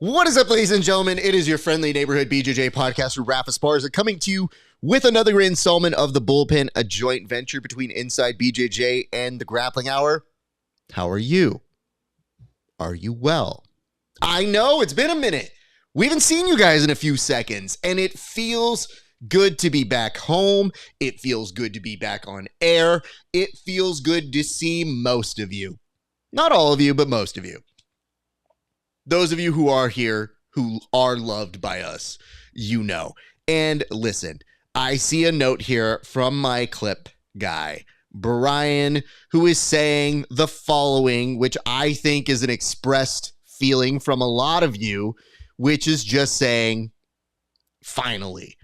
What is up, ladies and gentlemen? It is your friendly neighborhood BJJ podcaster, RAF ESPARZA, coming to you with another installment of the Bullpen, a joint venture between Inside BJJ and the Grappling Hour. How are you? Are you well? I know, it's been a minute. We haven't seen you guys in a few seconds, and it feels good to be back home. It feels good to be back on air. It feels good to see most of you. Not all of you, but most of you. Those of you who are here, who are loved by us, you know. And listen, I see a note here from my clip guy, Brian, who is saying the following, which I think is an expressed feeling from a lot of you, which is just saying, finally.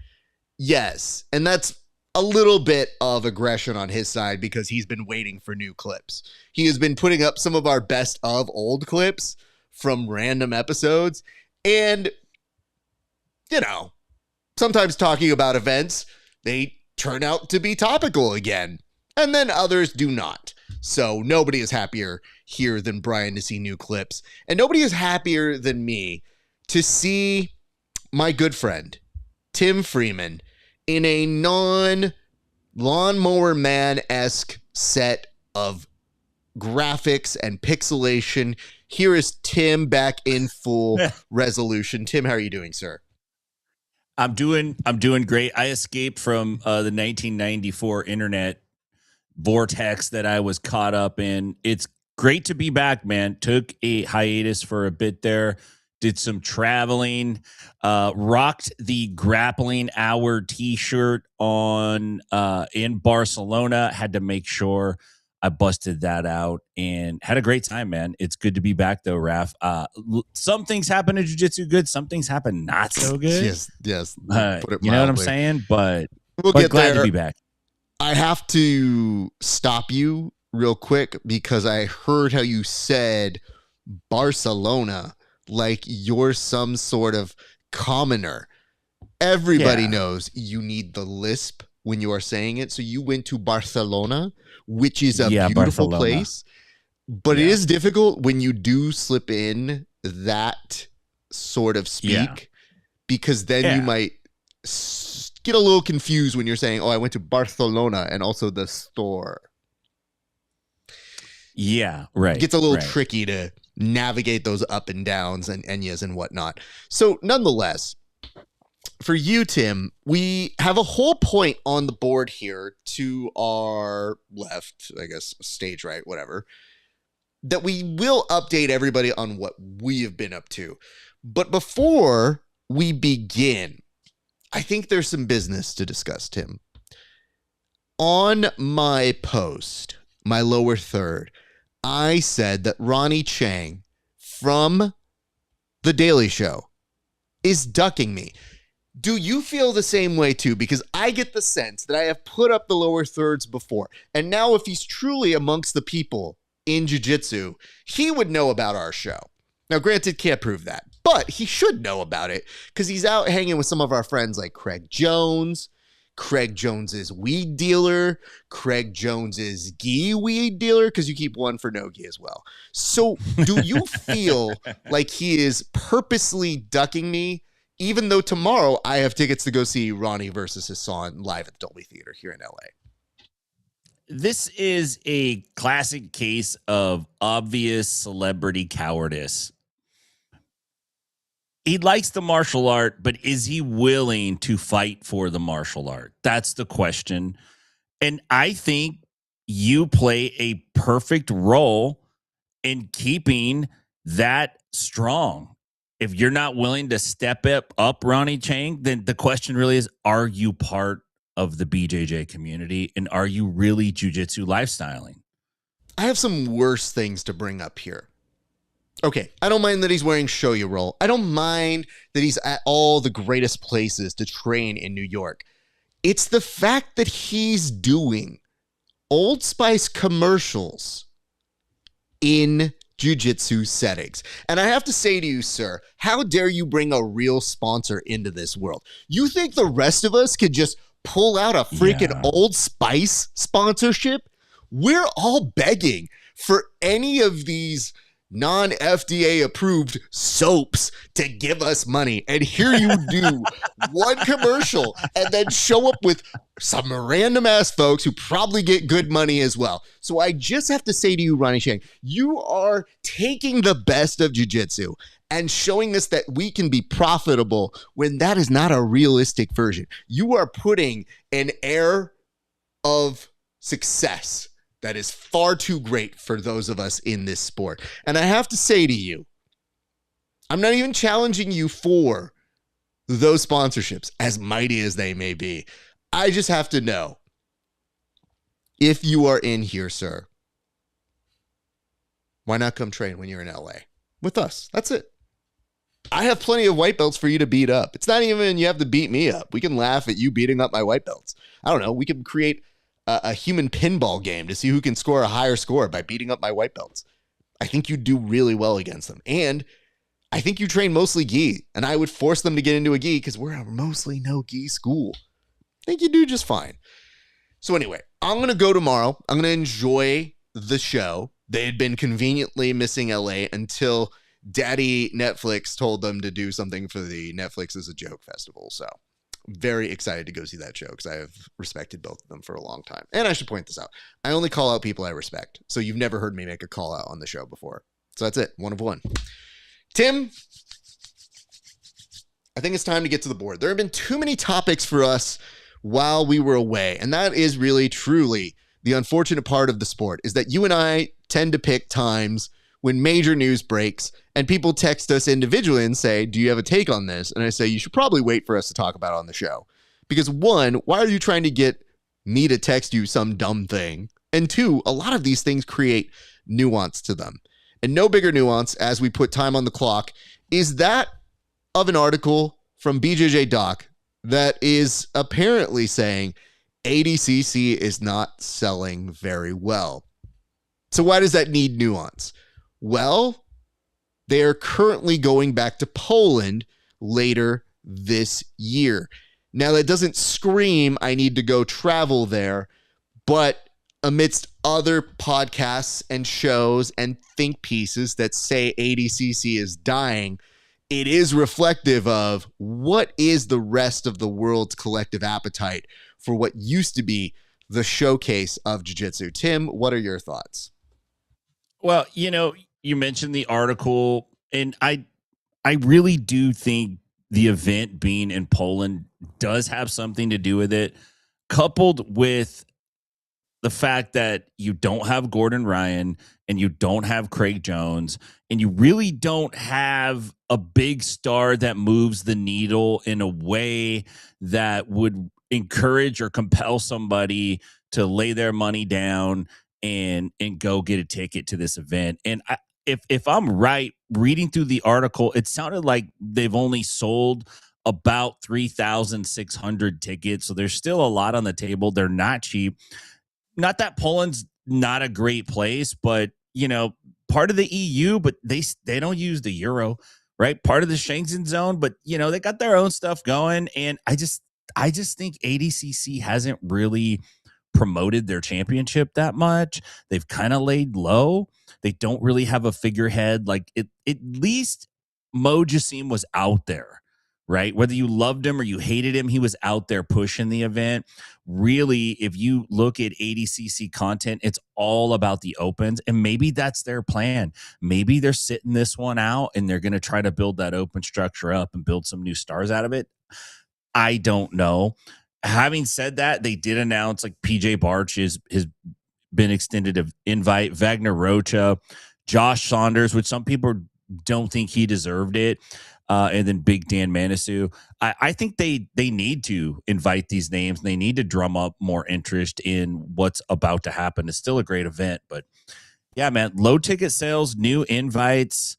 Yes, and that's a little bit of aggression on his side because he's been waiting for new clips. He has been putting up some of our best of old clips from random episodes, and you know, sometimes talking about events, they turn out to be topical again, and then others do not. So nobody is happier here than Brian to see new clips, and nobody is happier than me to see my good friend Tim Freeman in a non-Lawnmower Man-esque set of graphics and pixelation. Here is Tim back in full resolution. Tim, how are you doing, sir? I'm doing great. I escaped from the 1994 internet vortex that I was caught up in. It's great to be back, man. Took a hiatus for a bit there. Did some traveling. Rocked the Grappling Hour t-shirt on in Barcelona. Had to make sure I busted that out and had a great time, man. It's good to be back, though, Raf. Some things happen in jiu-jitsu good. Some things happen not so good. Yes. Put it you know what I'm saying? But we'll get glad there. To be back. I have to stop you real quick because I heard how you said Barcelona like you're some sort of commoner. Everybody knows you need the lisp when you are saying it. So you went to Barcelona, which is a beautiful Barcelona. Place, but it is difficult when you do slip in that sort of speak because then you might get a little confused when you're saying, oh, I went to Barcelona and also the store. Yeah, right. It gets a little tricky to navigate those up and downs and enyas and whatnot. So nonetheless, for you, Tim, we have a whole point on the board here to our left, I guess, stage right, whatever, that we will update everybody on what we have been up to. But before we begin, I think there's some business to discuss, Tim. On my post, my lower third, I said that Ronnie Chang from The Daily Show is ducking me. Do you feel the same way too? Because I get the sense that I have put up the lower thirds before. And now if he's truly amongst the people in jiu-jitsu, he would know about our show. Now, granted, can't prove that, but he should know about it because he's out hanging with some of our friends like Craig Jones's weed dealer, Craig Jones's gi weed dealer, because you keep one for no gi as well. So do you feel like he is purposely ducking me? Even though tomorrow I have tickets to go see Ronnie versus Hassan live at the Dolby Theater here in LA. This is a classic case of obvious celebrity cowardice. He likes the martial art, but is he willing to fight for the martial art? That's the question. And I think you play a perfect role in keeping that strong. If you're not willing to step up Ronnie Chang, then the question really is, are you part of the BJJ community? And are you really jiu-jitsu lifestyling? I have some worse things to bring up here. Okay, I don't mind that he's wearing shoyu roll. I don't mind that he's at all the greatest places to train in New York. It's the fact that he's doing Old Spice commercials in jiu-jitsu settings. And I have to say to you, sir, how dare you bring a real sponsor into this world? You think the rest of us could just pull out a freaking Old Spice sponsorship? We're all begging for any of these non-FDA approved soaps to give us money. And here you do one commercial and then show up with some random ass folks who probably get good money as well. So I just have to say to you, Ronnie Shang, you are taking the best of jiu-jitsu and showing us that we can be profitable when that is not a realistic version. You are putting an air of success that is far too great for those of us in this sport. And I have to say to you, I'm not even challenging you for those sponsorships, as mighty as they may be. I just have to know if you are in here, sir, why not come train when you're in LA with us? That's it. I have plenty of white belts for you to beat up. It's not even you have to beat me up. We can laugh at you beating up my white belts. I don't know. We can create a human pinball game to see who can score a higher score by beating up my white belts. I think you do really well against them. And I think you train mostly gi, and I would force them to get into a gi because we're a mostly no gi school. I think you do just fine. So anyway, I'm going to go tomorrow. I'm going to enjoy the show. They had been conveniently missing LA until Daddy Netflix told them to do something for the Netflix is a Joke festival. So very excited to go see that show because I have respected both of them for a long time. And I should point this out. I only call out people I respect. So you've never heard me make a call out on the show before. So that's it. 1 of 1. Tim, I think it's time to get to the board. There have been too many topics for us while we were away. And that is really, truly the unfortunate part of the sport is that you and I tend to pick times when major news breaks and people text us individually and say, do you have a take on this? And I say, you should probably wait for us to talk about it on the show. Because 1, why are you trying to get me to text you some dumb thing? And 2, a lot of these things create nuance to them. And no bigger nuance, as we put time on the clock, is that of an article from BJJ Doc that is apparently saying ADCC is not selling very well. So why does that need nuance? Well, they are currently going back to Poland later this year. Now, that doesn't scream, I need to go travel there, but amidst other podcasts and shows and think pieces that say ADCC is dying, it is reflective of what is the rest of the world's collective appetite for what used to be the showcase of jiu-jitsu. Tim, what are your thoughts? Well, you mentioned the article, and I really do think the event being in Poland does have something to do with it, coupled with the fact that you don't have Gordon Ryan and you don't have Craig Jones, and you really don't have a big star that moves the needle in a way that would encourage or compel somebody to lay their money down and go get a ticket to this event. And if I'm right, reading through the article, it sounded like they've only sold about 3,600 tickets. So there's still a lot on the table. They're not cheap. Not that Poland's not a great place, but part of the EU, but they don't use the euro, right? Part of the Schengen zone, but they got their own stuff going. And I just think ADCC hasn't really promoted their championship that much. They've kind of laid low. They don't really have a figurehead. Like at least Mo Jassim was out there, right? Whether you loved him or you hated him, he was out there pushing the event. Really, if you look at ADCC content, it's all about the opens, and maybe that's their plan. Maybe they're sitting this one out and they're going to try to build that open structure up and build some new stars out of it. I don't know. Having said that, they did announce like PJ Barch has been extended an invite, Wagner Rocha, Josh Saunders, which some people don't think he deserved it, and then Big Dan Manisu. I think they need to invite these names. And they need to drum up more interest in what's about to happen. It's still a great event, but yeah, man, low ticket sales, new invites.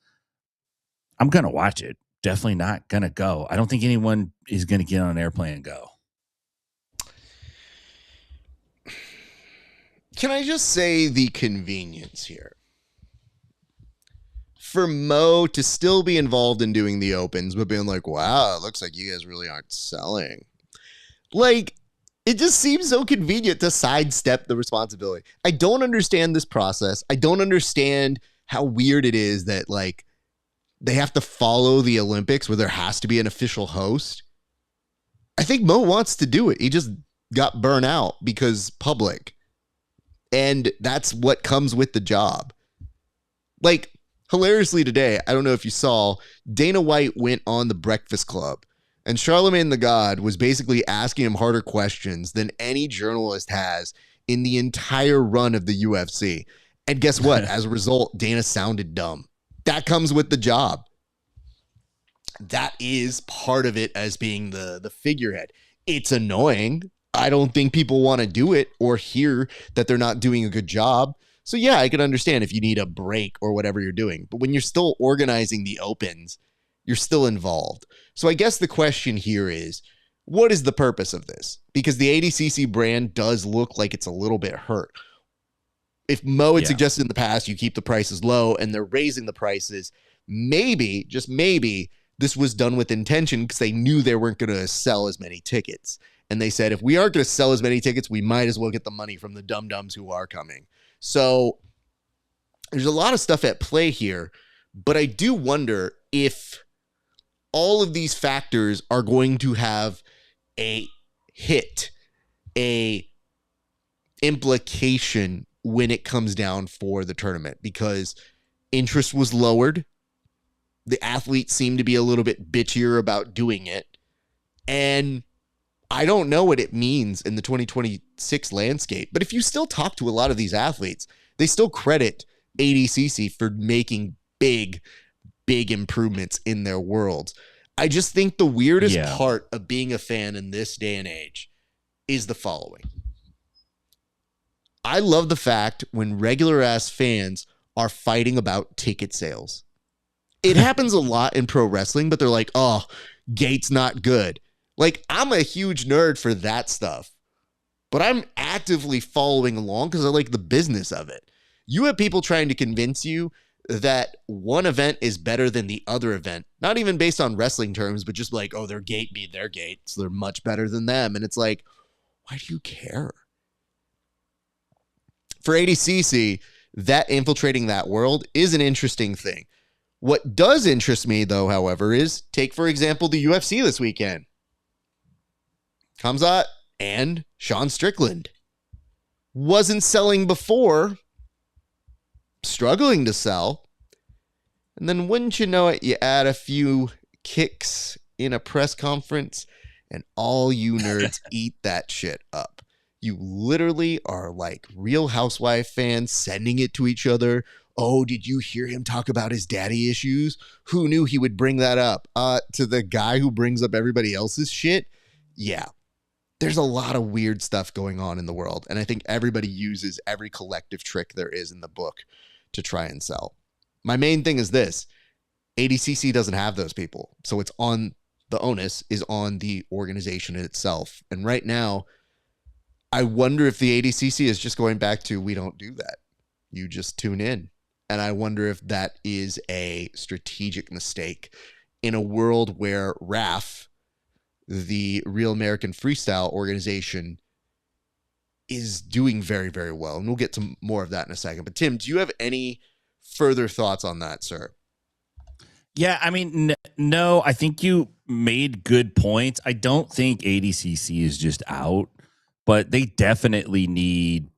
I'm going to watch it. Definitely not going to go. I don't think anyone is going to get on an airplane and go. Can I just say the convenience here? For Mo to still be involved in doing the opens, but being like, wow, it looks like you guys really aren't selling. Like, it just seems so convenient to sidestep the responsibility. I don't understand this process. I don't understand how weird it is that like they have to follow the Olympics where there has to be an official host. I think Mo wants to do it. He just got burnt out because public. And that's what comes with the job. Like, hilariously today, I don't know if you saw, Dana White went on the Breakfast Club, and Charlemagne the God was basically asking him harder questions than any journalist has in the entire run of the UFC. And guess what? As a result, Dana sounded dumb. That comes with the job. That is part of it as being the figurehead. It's annoying. I don't think people want to do it or hear that they're not doing a good job. So yeah, I can understand if you need a break or whatever you're doing. But when you're still organizing the opens, you're still involved. So I guess the question here is, what is the purpose of this? Because the ADCC brand does look like it's a little bit hurt. If Mo had suggested in the past you keep the prices low and they're raising the prices, maybe, just maybe, this was done with intention because they knew they weren't going to sell as many tickets. And they said, if we aren't going to sell as many tickets, we might as well get the money from the dum-dums who are coming. So there's a lot of stuff at play here, but I do wonder if all of these factors are going to have a hit, a implication when it comes down for the tournament, because interest was lowered. The athletes seem to be a little bit bitchier about doing it. And I don't know what it means in the 2026 landscape, but if you still talk to a lot of these athletes, they still credit ADCC for making big improvements in their worlds. I just think the weirdest part of being a fan in this day and age is the following. I love the fact when regular ass fans are fighting about ticket sales. It happens a lot in pro wrestling, but they're like, oh, gate's not good. Like, I'm a huge nerd for that stuff, but I'm actively following along because I like the business of it. You have people trying to convince you that one event is better than the other event, not even based on wrestling terms, but just like, oh, their gate beat their gate, so they're much better than them. And it's like, why do you care? For ADCC, that infiltrating that world is an interesting thing. What does interest me, though, however, is take, for example, the UFC this weekend. Khamzat and Sean Strickland. Wasn't selling before, struggling to sell. And then wouldn't you know it, you add a few kicks in a press conference and all you nerds eat that shit up. You literally are like Real Housewife fans sending it to each other. Oh, did you hear him talk about his daddy issues? Who knew he would bring that up? To the guy who brings up everybody else's shit? Yeah. There's a lot of weird stuff going on in the world, and I think everybody uses every collective trick there is in the book to try and sell. My main thing is this. ADCC doesn't have those people, so it's on the onus is on the organization itself. And right now, I wonder if the ADCC is just going back to, we don't do that. You just tune in. And I wonder if that is a strategic mistake in a world where RAF, the Real American Freestyle organization, is doing very, very well. And we'll get to more of that in a second. But Tim, do you have any further thoughts on that, sir? Yeah, I mean, no, I think you made good points. I don't think ADCC is just out, but they definitely need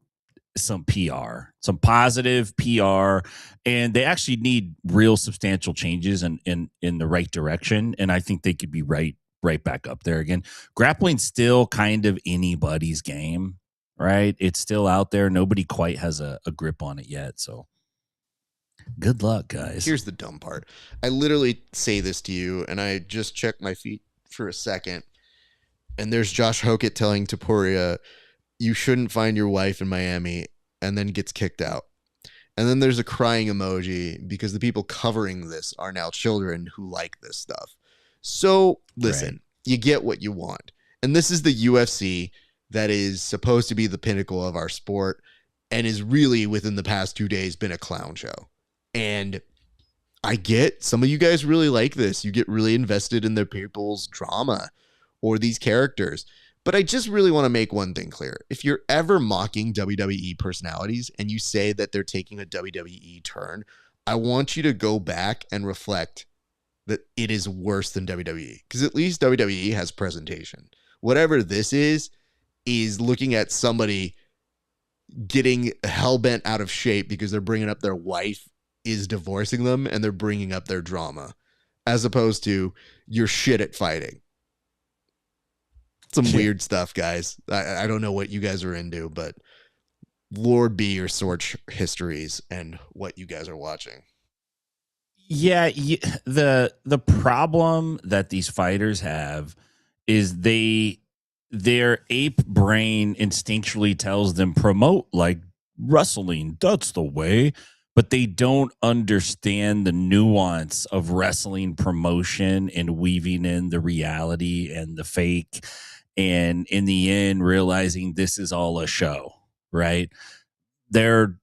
some PR, some positive PR, and they actually need real substantial changes in the right direction. And I think they could be right back up there again. Grappling's still kind of anybody's game, right? It's still out there. Nobody quite has a grip on it yet. So good luck, guys. Here's the dumb part. I literally say this to you, and I just checked my feet for a second, and there's Josh Hokett telling Tapuria, you shouldn't find your wife in Miami, and then gets kicked out. And then there's a crying emoji because the people covering this are now children who like this stuff. So listen, You get what you want. And this is the UFC that is supposed to be the pinnacle of our sport and is really within the past 2 days been a clown show. And I get some of you guys really like this. You get really invested in their people's drama or these characters. But I just really want to make one thing clear. If you're ever mocking WWE personalities and you say that they're taking a WWE turn, I want you to go back and reflect that it is worse than WWE, because at least WWE has presentation. Whatever this is looking at somebody getting hell-bent out of shape because they're bringing up their wife is divorcing them, and they're bringing up their drama, as opposed to you're shit at fighting. Some weird stuff, guys. I don't know what you guys are into, but Lord be your search histories and what you guys are watching. Yeah, the problem that these fighters have is their ape brain instinctually tells them promote like wrestling. That's the way. But they don't understand the nuance of wrestling promotion and weaving in the reality and the fake. And in the end, realizing this is all a show, right? Their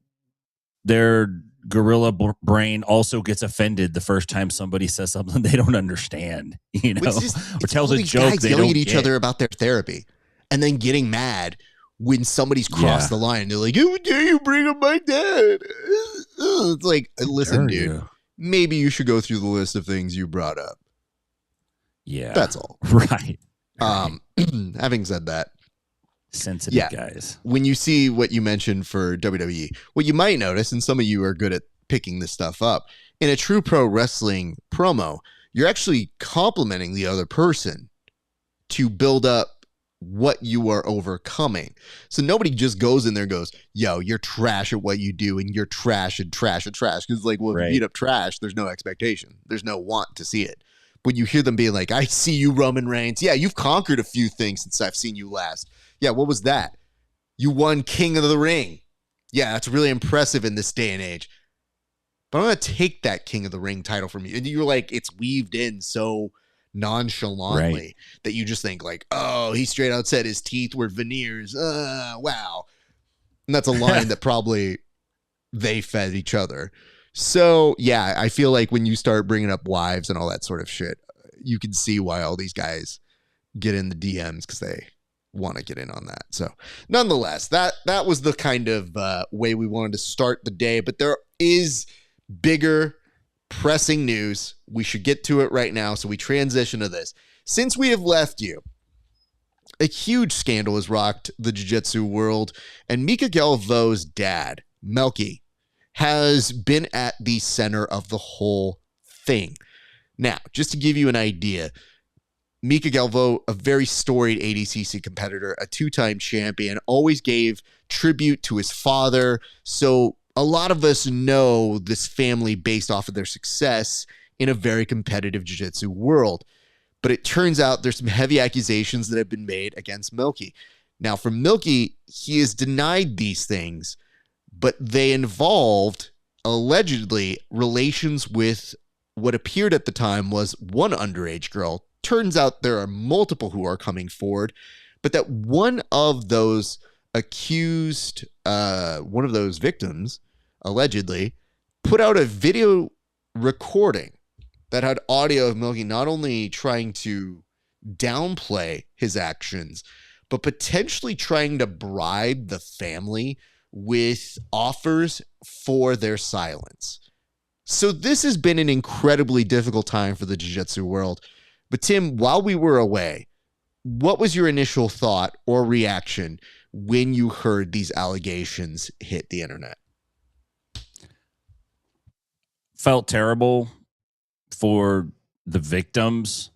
gorilla brain also gets offended the first time somebody says something they don't understand, you know, or tells a joke they yelling don't at each get. other about their therapy, and then getting mad when somebody's crossed the line. They're like, "How dare you bring up my dad?" It's like, listen, dude, maybe you should go through the list of things you brought up. Yeah, that's all. Right. Having said that, sensitive guys, when you see what you mentioned for WWE, what you might notice, and some of you are good at picking this stuff up, in a true pro wrestling promo, you're actually complimenting the other person to build up what you are overcoming. So nobody just goes in there and goes, yo, you're trash at what you do, and you're trash and trash and trash. Because like, well, if you beat up trash, there's no expectation. There's no want to see it. When you hear them being like, I see you, Roman Reigns. Yeah, you've conquered a few things since I've seen you last. Yeah, what was that? You won King of the Ring. Yeah, that's really impressive in this day and age. But I'm going to take that King of the Ring title from you. And you're like, it's weaved in so nonchalantly that you just think like, oh, he straight out said his teeth were veneers. Wow. And that's a line that probably they fed each other. So, yeah, I feel like when you start bringing up wives and all that sort of shit, you can see why all these guys get in the DMs, because they want to get in on that. So, nonetheless, that was the kind of way we wanted to start the day. But there is bigger, pressing news. We should get to it right now. So we transition to this. Since we have left you, a huge scandal has rocked the jiu-jitsu world, and MICA Galvo's dad, Melky, has been at the center of the whole thing. Now, just to give you an idea, MICA Galvo, a very storied ADCC competitor, a two-time champion, always gave tribute to his father. So a lot of us know this family based off of their success in a very competitive jiu-jitsu world. But it turns out there's some heavy accusations that have been made against Melky. Now, for Melky, he has denied these things, but they involved, allegedly, relations with what appeared at the time was one underage girl. Turns out there are multiple who are coming forward, but that one of those accused, one of those victims, allegedly, put out a video recording that had audio of Melky not only trying to downplay his actions, but potentially trying to bribe the family with offers for their silence. So this has been an incredibly difficult time for the jiu-jitsu world. But Tim, while we were away, what was your initial thought or reaction when you heard these allegations hit the internet? Felt terrible for the victims.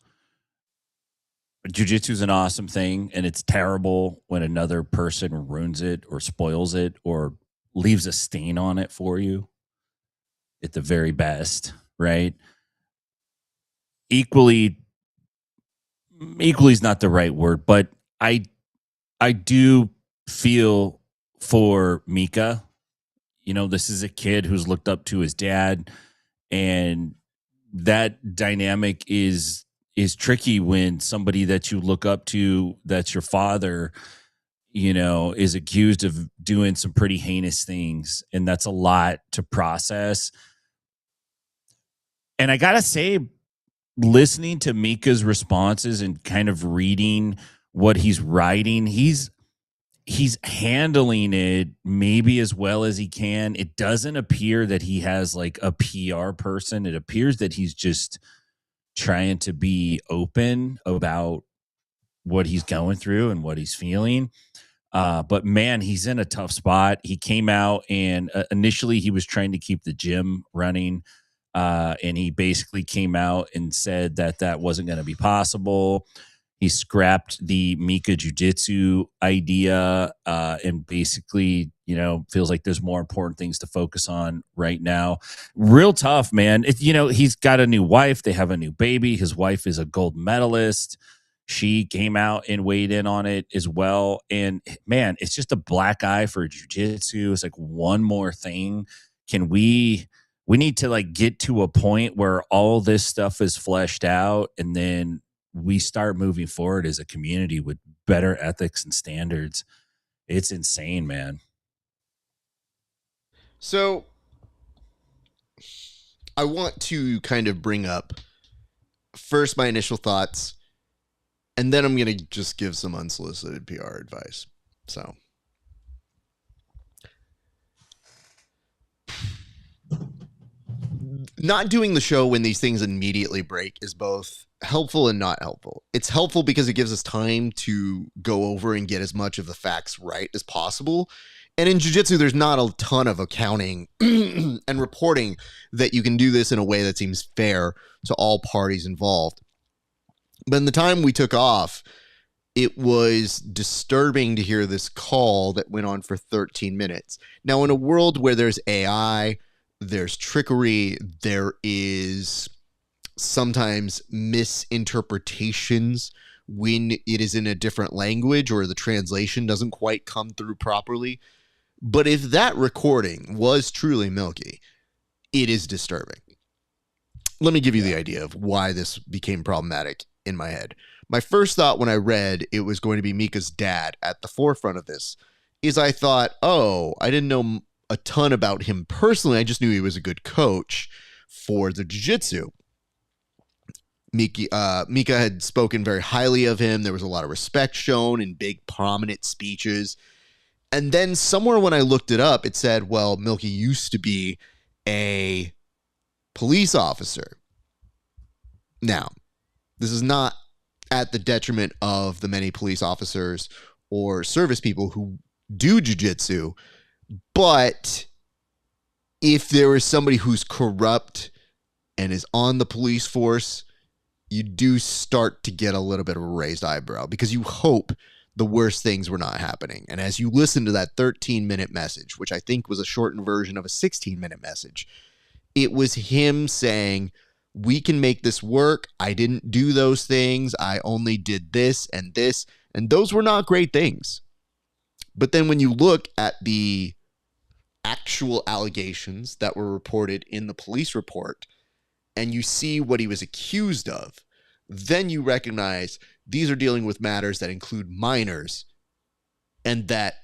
Jiu-jitsu is an awesome thing, and it's terrible when another person ruins it or spoils it or leaves a stain on it for you at the very best, right? Equally is not the right word, but I do feel for MICA. You know, this is a kid who's looked up to his dad, and that dynamic is tricky when somebody that you look up to, that's your father, you know, is accused of doing some pretty heinous things. And that's a lot to process. And I gotta say, listening to Mika's responses and kind of reading what he's writing, he's he's handling it maybe as well as he can. It doesn't appear that he has like a PR person. It appears that he's just trying to be open about what he's going through and what he's feeling. But man, he's in a tough spot. He came out and initially he was trying to keep the gym running. And he basically came out and said that that wasn't going to be possible. He scrapped the MICA jiu-jitsu idea and basically, feels like there's more important things to focus on right now. Real tough, man. He's got a new wife. They have a new baby. His wife is a gold medalist. She came out and weighed in on it as well. And man, it's just a black eye for jiu-jitsu. It's like one more thing. We need to like get to a point where all this stuff is fleshed out and then we start moving forward as a community with better ethics and standards. It's insane, man. So I want to kind of bring up first my initial thoughts, and then I'm going to just give some unsolicited PR advice. So not doing the show when these things immediately break is both helpful and not helpful. It's helpful because it gives us time to go over and get as much of the facts right as possible. And in jiu-jitsu, there's not a ton of accounting and reporting that you can do this in a way that seems fair to all parties involved. But in the time we took off, it was disturbing to hear this call that went on for 13 minutes. Now, in a world where there's AI, there's trickery, there is sometimes misinterpretations when it is in a different language or the translation doesn't quite come through properly. But if that recording was truly milky, it is disturbing. Let me give you the idea of why this became problematic in my head. My first thought when I read it was going to be Mika's dad at the forefront of this is I thought, oh, I didn't know a ton about him personally. I just knew he was a good coach for the jiu-jitsu. Mika had spoken very highly of him. There was a lot of respect shown in big prominent speeches. And then somewhere when I looked it up, it said, well, Milky used to be a police officer. Now, this is not at the detriment of the many police officers or service people who do jiu-jitsu, but if there is somebody who's corrupt and is on the police force, you do start to get a little bit of a raised eyebrow because you hope the worst things were not happening. And as you listen to that 13-minute message, which I think was a shortened version of a 16-minute message, it was him saying, we can make this work. I didn't do those things. I only did this. And those were not great things. But then when you look at the actual allegations that were reported in the police report and you see what he was accused of, then you recognize these are dealing with matters that include minors and that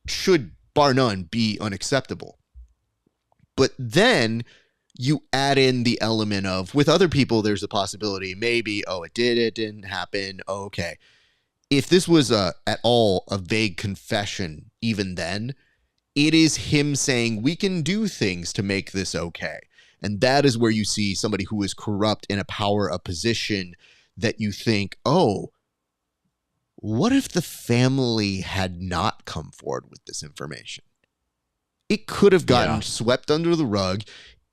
should, bar none, be unacceptable. But then you add in the element of, with other people, there's a possibility, maybe, it didn't happen, okay. If this was at all a vague confession, even then, it is him saying, we can do things to make this okay. And that is where you see somebody who is corrupt in a power, a position that you think, oh, what if the family had not come forward with this information? It could have gotten swept under the rug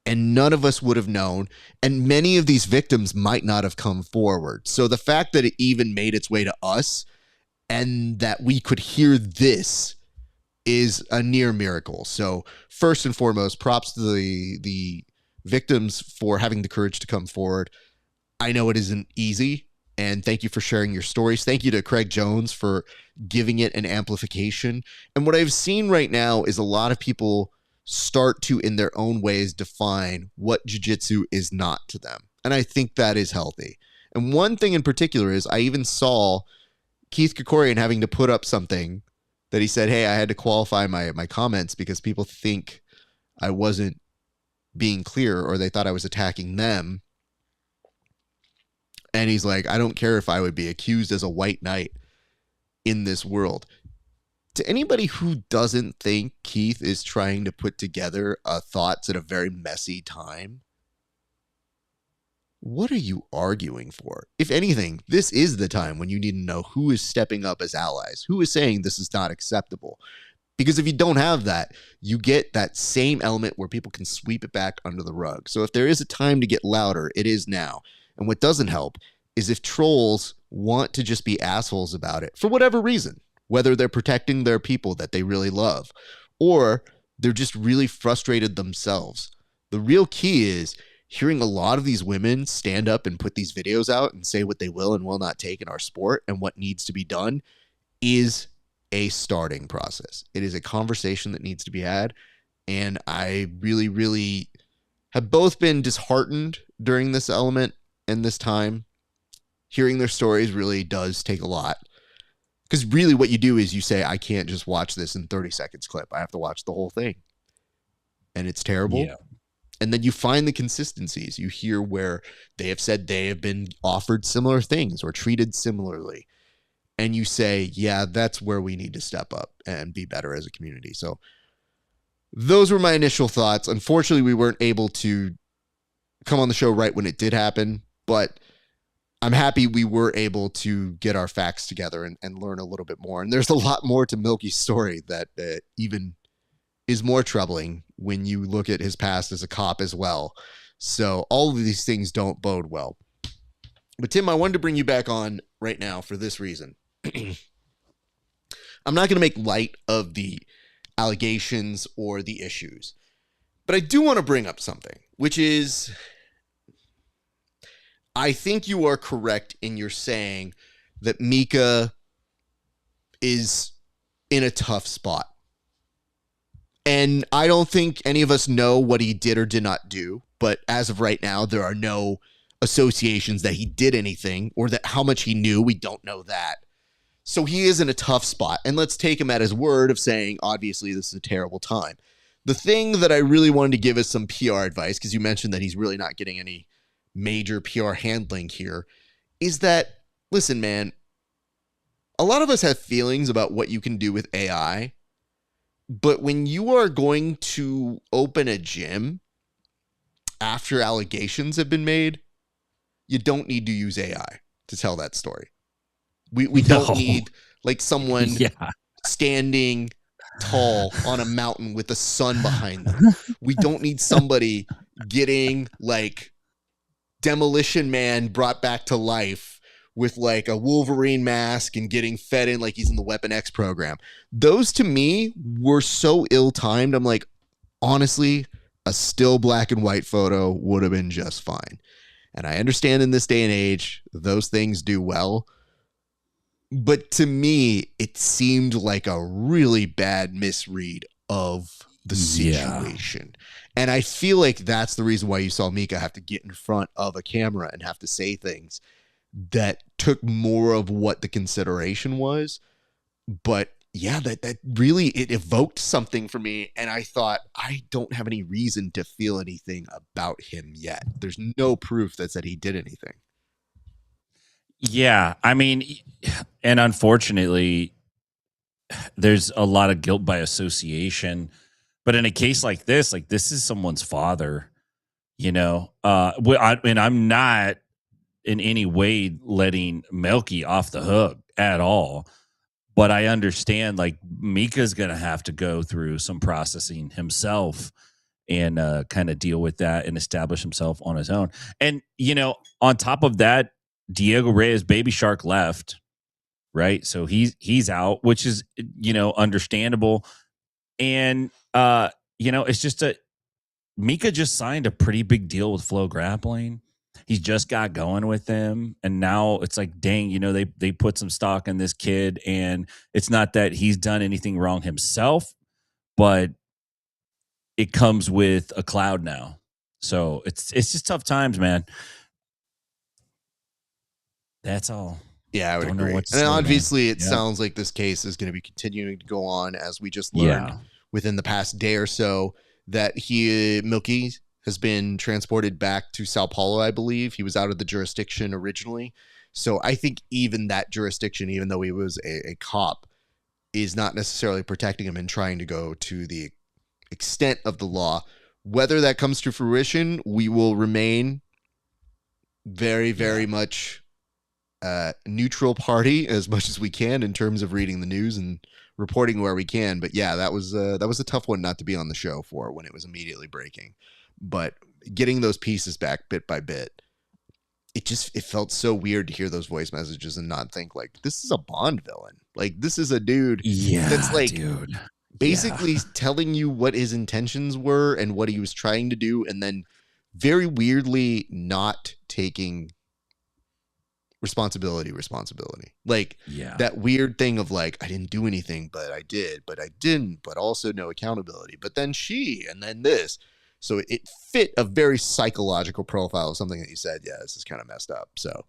and none of us would have known. And many of these victims might not have come forward. So the fact that it even made its way to us and that we could hear this is a near miracle. So first and foremost, props to the victims for having the courage to come forward. I know it isn't easy, and thank you for sharing your stories. Thank you to Craig Jones for giving it an amplification. And what I've seen right now is a lot of people start to, in their own ways, define what jiu-jitsu is not to them. And I think that is healthy. And one thing in particular is I even saw Keith Krikorian having to put up something that he said, hey, I had to qualify my comments because people think I wasn't being clear or they thought I was attacking them. And he's like, I don't care if I would be accused as a white knight in this world. To anybody who doesn't think Keith is trying to put together thoughts at a very messy time, what are you arguing for? If anything, this is the time when you need to know who is stepping up as allies, who is saying this is not acceptable. Because if you don't have that, you get that same element where people can sweep it back under the rug. So if there is a time to get louder, it is now. And what doesn't help is if trolls want to just be assholes about it for whatever reason, whether they're protecting their people that they really love, or they're just really frustrated themselves. The real key is hearing a lot of these women stand up and put these videos out and say what they will and will not take in our sport and what needs to be done is a starting process. It is a conversation that needs to be had. And I really, really have both been disheartened during this element and this time. Hearing their stories really does take a lot. Because really what you do is you say, I can't just watch this in 30 seconds clip. I have to watch the whole thing. And it's terrible. Yeah. And then you find the consistencies. You hear where they have said they have been offered similar things or treated similarly. And you say, yeah, that's where we need to step up and be better as a community. So those were my initial thoughts. Unfortunately, we weren't able to come on the show right when it did happen, but I'm happy we were able to get our facts together and learn a little bit more. And there's a lot more to Milky's story that even is more troubling when you look at his past as a cop as well. So all of these things don't bode well. But Tim, I wanted to bring you back on right now for this reason. I'm not going to make light of the allegations or the issues, but I do want to bring up something, which is I think you are correct in your saying that MICA is in a tough spot. And I don't think any of us know what he did or did not do. But as of right now, there are no associations that he did anything or that how much he knew. We don't know that. So he is in a tough spot. And let's take him at his word of saying, obviously, this is a terrible time. The thing that I really wanted to give is some PR advice, because you mentioned that he's really not getting any major PR handling here, is that, listen, man, a lot of us have feelings about what you can do with AI. But when you are going to open a gym after allegations have been made, you don't need to use AI to tell that story. We don't need like someone standing tall on a mountain with the sun behind them. We don't need somebody getting like Demolition Man brought back to life with like a Wolverine mask and getting fed in like he's in the Weapon X program. Those to me were so ill-timed. I'm like, honestly, a still black and white photo would have been just fine. And I understand in this day and age, those things do well. But to me, it seemed like a really bad misread of the situation. And I feel like that's the reason why you saw MICA have to get in front of a camera and have to say things that took more of what the consideration was. But yeah, that really, it evoked something for me. And I thought, I don't have any reason to feel anything about him yet. There's no proof that said he did anything. Yeah. I mean, and unfortunately, there's a lot of guilt by association. But in a case like this is someone's father, you know, and I'm not in any way letting Melky off the hook at all. But I understand like Mika's going to have to go through some processing himself and kind of deal with that and establish himself on his own. And, you know, on top of that, Diego Reyes, Baby Shark left, right? So he's out, which is, you know, understandable. And, you know, it's just MICA just signed a pretty big deal with Flow Grappling. He's just got going with them. And now it's like, dang, you know, they put some stock in this kid. And it's not that he's done anything wrong himself, but it comes with a cloud now. So it's just tough times, man. That's all. Yeah, I would agree. And obviously, it sounds like this case is going to be continuing to go on, as we just learned within the past day or so that Milky has been transported back to Sao Paulo, I believe. He was out of the jurisdiction originally. So I think even that jurisdiction, even though he was a cop, is not necessarily protecting him and trying to go to the extent of the law. Whether that comes to fruition, we will remain very, very much neutral party as much as we can in terms of reading the news and reporting where we can. But yeah, that was a tough one not to be on the show for when it was immediately breaking. But getting those pieces back bit by bit, it felt so weird to hear those voice messages and not think like, this is a Bond villain. Like, this is a dude that's like basically telling you what his intentions were and what he was trying to do, and then very weirdly not taking responsibility. Like that weird thing of like, I didn't do anything, but I did, but I didn't, but also no accountability. But then she, and then this. So it fit a very psychological profile of something that you said, yeah, this is kind of messed up. So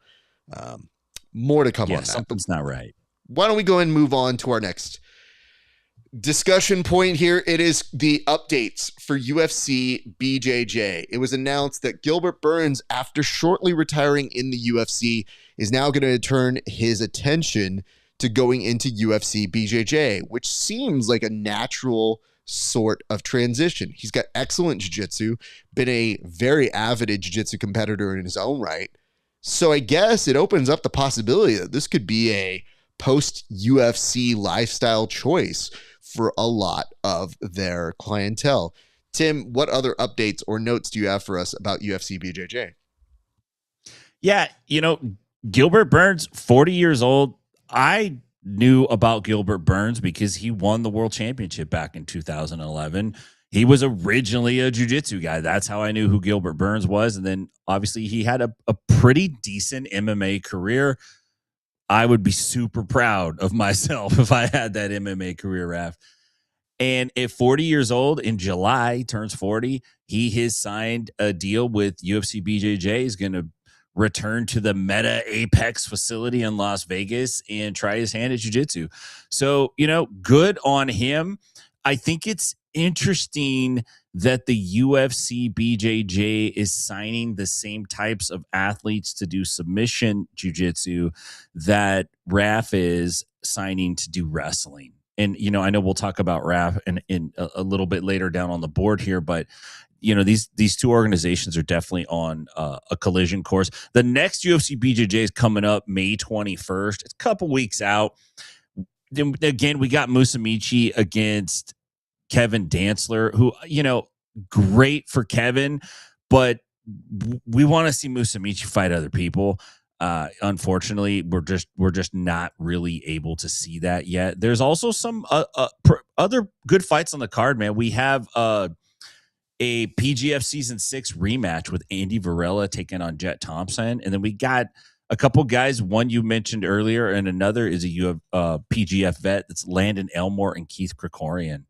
more to come on that. Something's not right. Why don't we go and move on to our next discussion point here? It is the updates for UFC BJJ. It was announced that Gilbert Burns, after shortly retiring in the UFC, is now going to turn his attention to going into UFC BJJ, which seems like a natural sort of transition. He's got excellent jiu-jitsu, been a very avid jiu-jitsu competitor in his own right. So I guess it opens up the possibility that this could be a post-UFC lifestyle choice for a lot of their clientele. Tim, what other updates or notes do you have for us about UFC BJJ? Yeah, Gilbert Burns, 40 years old. I knew about Gilbert Burns because he won the world championship back in 2011. He was originally a jiu-jitsu guy. That's how I knew who Gilbert Burns was. And then obviously he had a pretty decent MMA career. I would be super proud of myself if I had that MMA career, Raf. And at 40 years old, in July, he turns 40. He has signed a deal with UFC BJJ. He's going to return to the Meta Apex facility in Las Vegas and try his hand at jiu-jitsu. So, good on him. I think it's interesting that the UFC BJJ is signing the same types of athletes to do submission jiu-jitsu that RAF is signing to do wrestling. And, I know we'll talk about RAF in a little bit later down on the board here, but these two organizations are definitely on a collision course. The next UFC BJJ is coming up May 21st. It's a couple weeks out. Then again, we got Musumeci against Kevin Dantzler, who, great for Kevin, but we want to see Musumeci fight other people. Unfortunately, we're just not really able to see that yet. There's also some other good fights on the card, man. We have a PGF Season 6 rematch with Andy Varela taking on Jet Thompson. And then we got a couple guys. One you mentioned earlier, and another is a PGF vet. That's Landon Elmore and Keith Krikorian.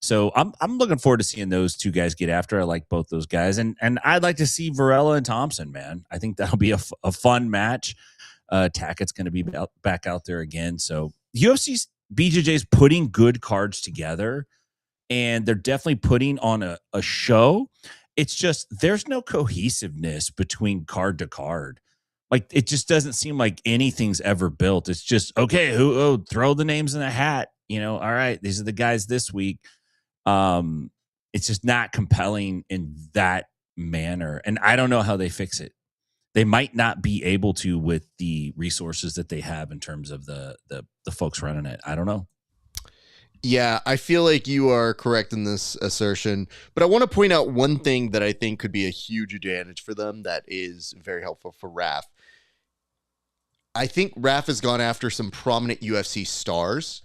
So I'm looking forward to seeing those two guys get after. I like both those guys. And I'd like to see Varela and Thompson, man. I think that'll be a fun match. Tackett's going to be back out there again. So UFC's BJJ's putting good cards together. And they're definitely putting on a show. It's just there's no cohesiveness between card to card. Like, it just doesn't seem like anything's ever built. It's just, okay, throw the names in the hat. All right, these are the guys this week. It's just not compelling in that manner. And I don't know how they fix it. They might not be able to with the resources that they have in terms of the folks running it. I don't know. Yeah, I feel like you are correct in this assertion, but I want to point out one thing that I think could be a huge advantage for them that is very helpful for RAF. I think RAF has gone after some prominent UFC stars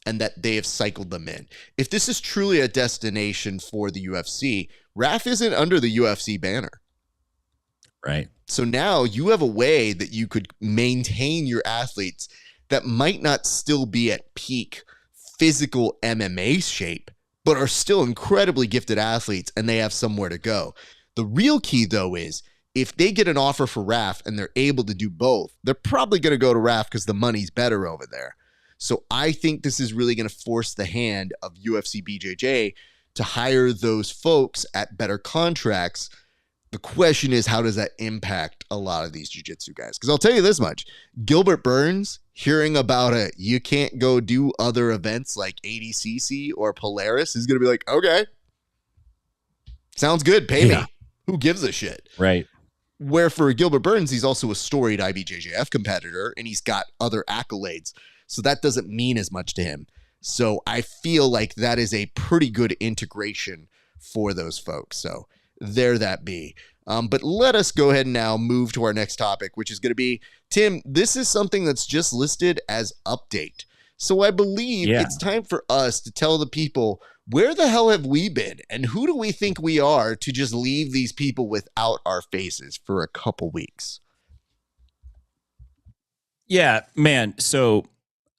and that they have cycled them in. If this is truly a destination for the UFC, RAF isn't under the UFC banner. Right. So now you have a way that you could maintain your athletes that might not still be at peak physical MMA shape, but are still incredibly gifted athletes and they have somewhere to go. The real key, though, is if they get an offer for RAF and they're able to do both, they're probably going to go to RAF because the money's better over there. So I think this is really going to force the hand of UFC BJJ to hire those folks at better contracts. The question is, how does that impact a lot of these jiu-jitsu guys? Because I'll tell you this much, Gilbert Burns, hearing about it, you can't go do other events like ADCC or Polaris, he's going to be like, okay, sounds good. Pay me. Who gives a shit? Right. Where for Gilbert Burns, he's also a storied IBJJF competitor and he's got other accolades. So that doesn't mean as much to him. So I feel like that is a pretty good integration for those folks. So there that be. But let us go ahead and now move to our next topic, which is going to be, Tim, this is something that's just listed as update. So I believe it's time for us to tell the people, where the hell have we been? And who do we think we are to just leave these people without our faces for a couple weeks? Yeah, man. So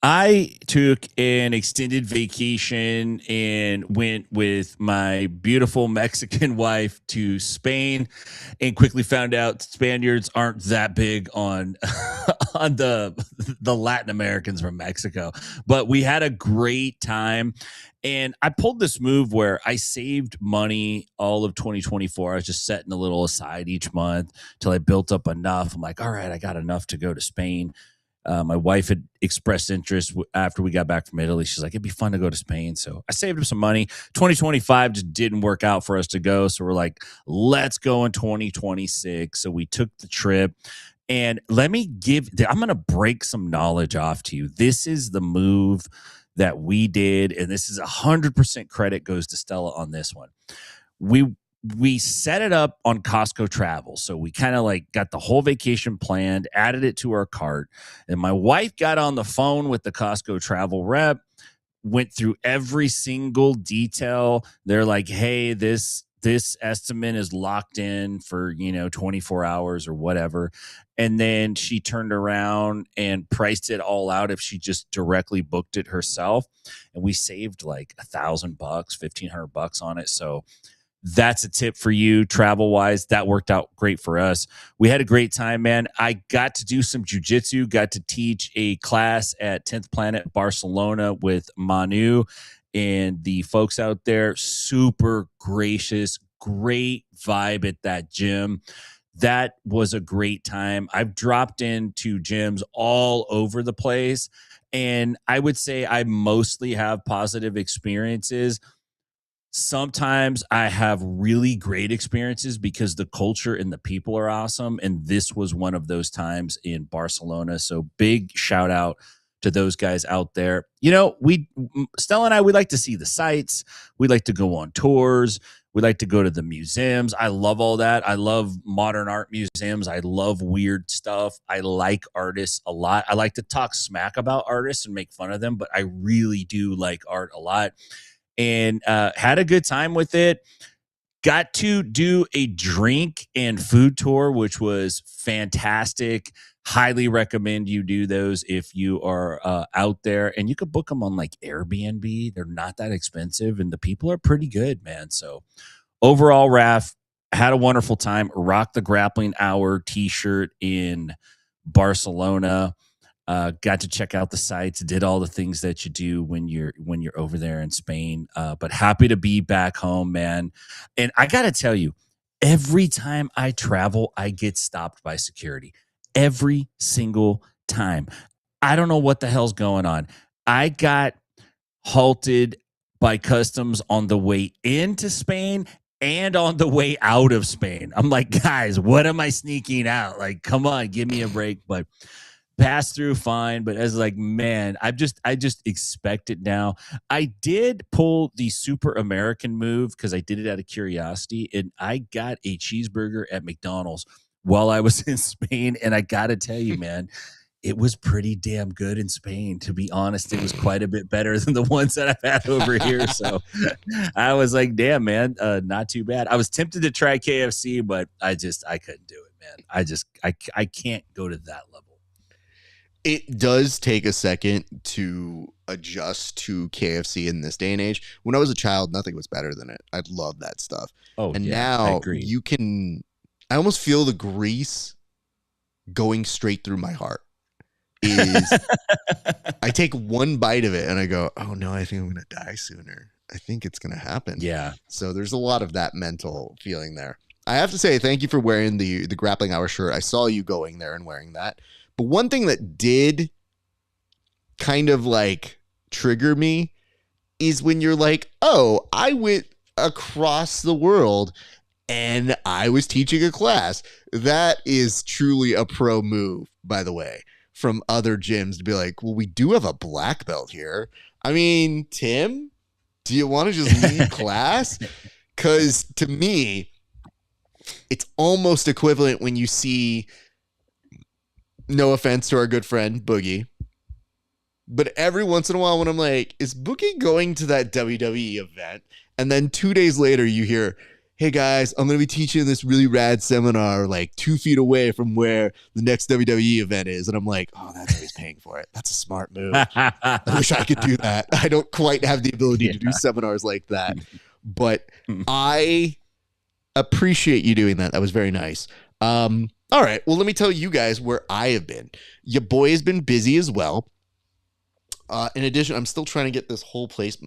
I took an extended vacation and went with my beautiful Mexican wife to Spain, and quickly found out Spaniards aren't that big on on the Latin Americans from Mexico. But we had a great time, and I pulled this move where I saved money all of 2024. I was just setting a little aside each month till I built up enough. I'm like, all right, I got enough to go to Spain. My wife had expressed interest after we got back from Italy. She's like, it'd be fun to go to Spain. So I saved up some money. 2025 just didn't work out for us to go. So we're like, let's go in 2026. So we took the trip. And I'm going to break some knowledge off to you. This is the move that we did. And this is 100% credit goes to Stella on this one. We set it up on Costco Travel. So we kind of like got the whole vacation planned, added it to our cart. And my wife got on the phone with the Costco Travel rep, went through every single detail. They're like, hey, this estimate is locked in for, 24 hours or whatever. And then she turned around and priced it all out if she just directly booked it herself. And we saved like $1,000, $1,500 on it. So that's a tip for you travel wise. That worked out great for us. We had a great time, man. I got to do some jujitsu, got to teach a class at 10th Planet Barcelona with Manu and the folks out there. Super gracious, great vibe at that gym. That was a great time. I've dropped into gyms all over the place, and I would say I mostly have positive experiences. Sometimes I have really great experiences because the culture and the people are awesome. And this was one of those times in Barcelona. So big shout out to those guys out there. Stella and I, we like to see the sights. We like to go on tours. We like to go to the museums. I love all that. I love modern art museums. I love weird stuff. I like artists a lot. I like to talk smack about artists and make fun of them, but I really do like art a lot. And had a good time with it. Got to do a drink and food tour, which was fantastic. Highly recommend you do those if you are out there. And you could book them on like Airbnb. They're not that expensive, and the people are pretty good, man. So overall, RAF, had a wonderful time. Rocked the Grappling Hour t-shirt in Barcelona. Got to check out the sites, did all the things that you do when you're over there in Spain. But happy to be back home, man. And I got to tell you, every time I travel, I get stopped by security. Every single time. I don't know what the hell's going on. I got halted by customs on the way into Spain and on the way out of Spain. I'm like, guys, what am I sneaking out? Like, come on, give me a break. But pass through fine, but as like, man, I just expect it now. I did pull the super American move because I did it out of curiosity, and I got a cheeseburger at McDonald's while I was in Spain, and I gotta tell you, man, it was pretty damn good in Spain. To be honest, it was quite a bit better than the ones that I've had over here. So I was like, damn, man, not too bad. I was tempted to try KFC, but I couldn't do it, man. I can't go to that level. It does take a second to adjust to KFC in this day and age. When I was a child, nothing was better than it. I love that stuff. Oh, and yeah, now I almost feel the grease going straight through my heart. I take one bite of it and I go, oh no, I think I'm going to die sooner. I think it's going to happen. Yeah. So there's a lot of that mental feeling there. I have to say, thank you for wearing the Grappling Hour shirt. I saw you going there and wearing that. But one thing that did kind of like trigger me is when you're like, oh, I went across the world and I was teaching a class. That is truly a pro move, by the way, from other gyms to be like, well, we do have a black belt here. I mean, Tim, do you want to just lead class? Because to me, it's almost equivalent when you see, no offense to our good friend Boogie, but every once in a while when I'm like, is Boogie going to that WWE event? And then 2 days later you hear, hey guys, I'm going to be teaching this really rad seminar like 2 feet away from where the next WWE event is. And I'm like, oh, that's how he's paying for it. That's a smart move. I wish I could do that. I don't quite have the ability to do seminars like that. But I appreciate you doing that. That was very nice. All right. Well, let me tell you guys where I have been. Your boy has been busy as well. In addition, I'm still trying to get this whole place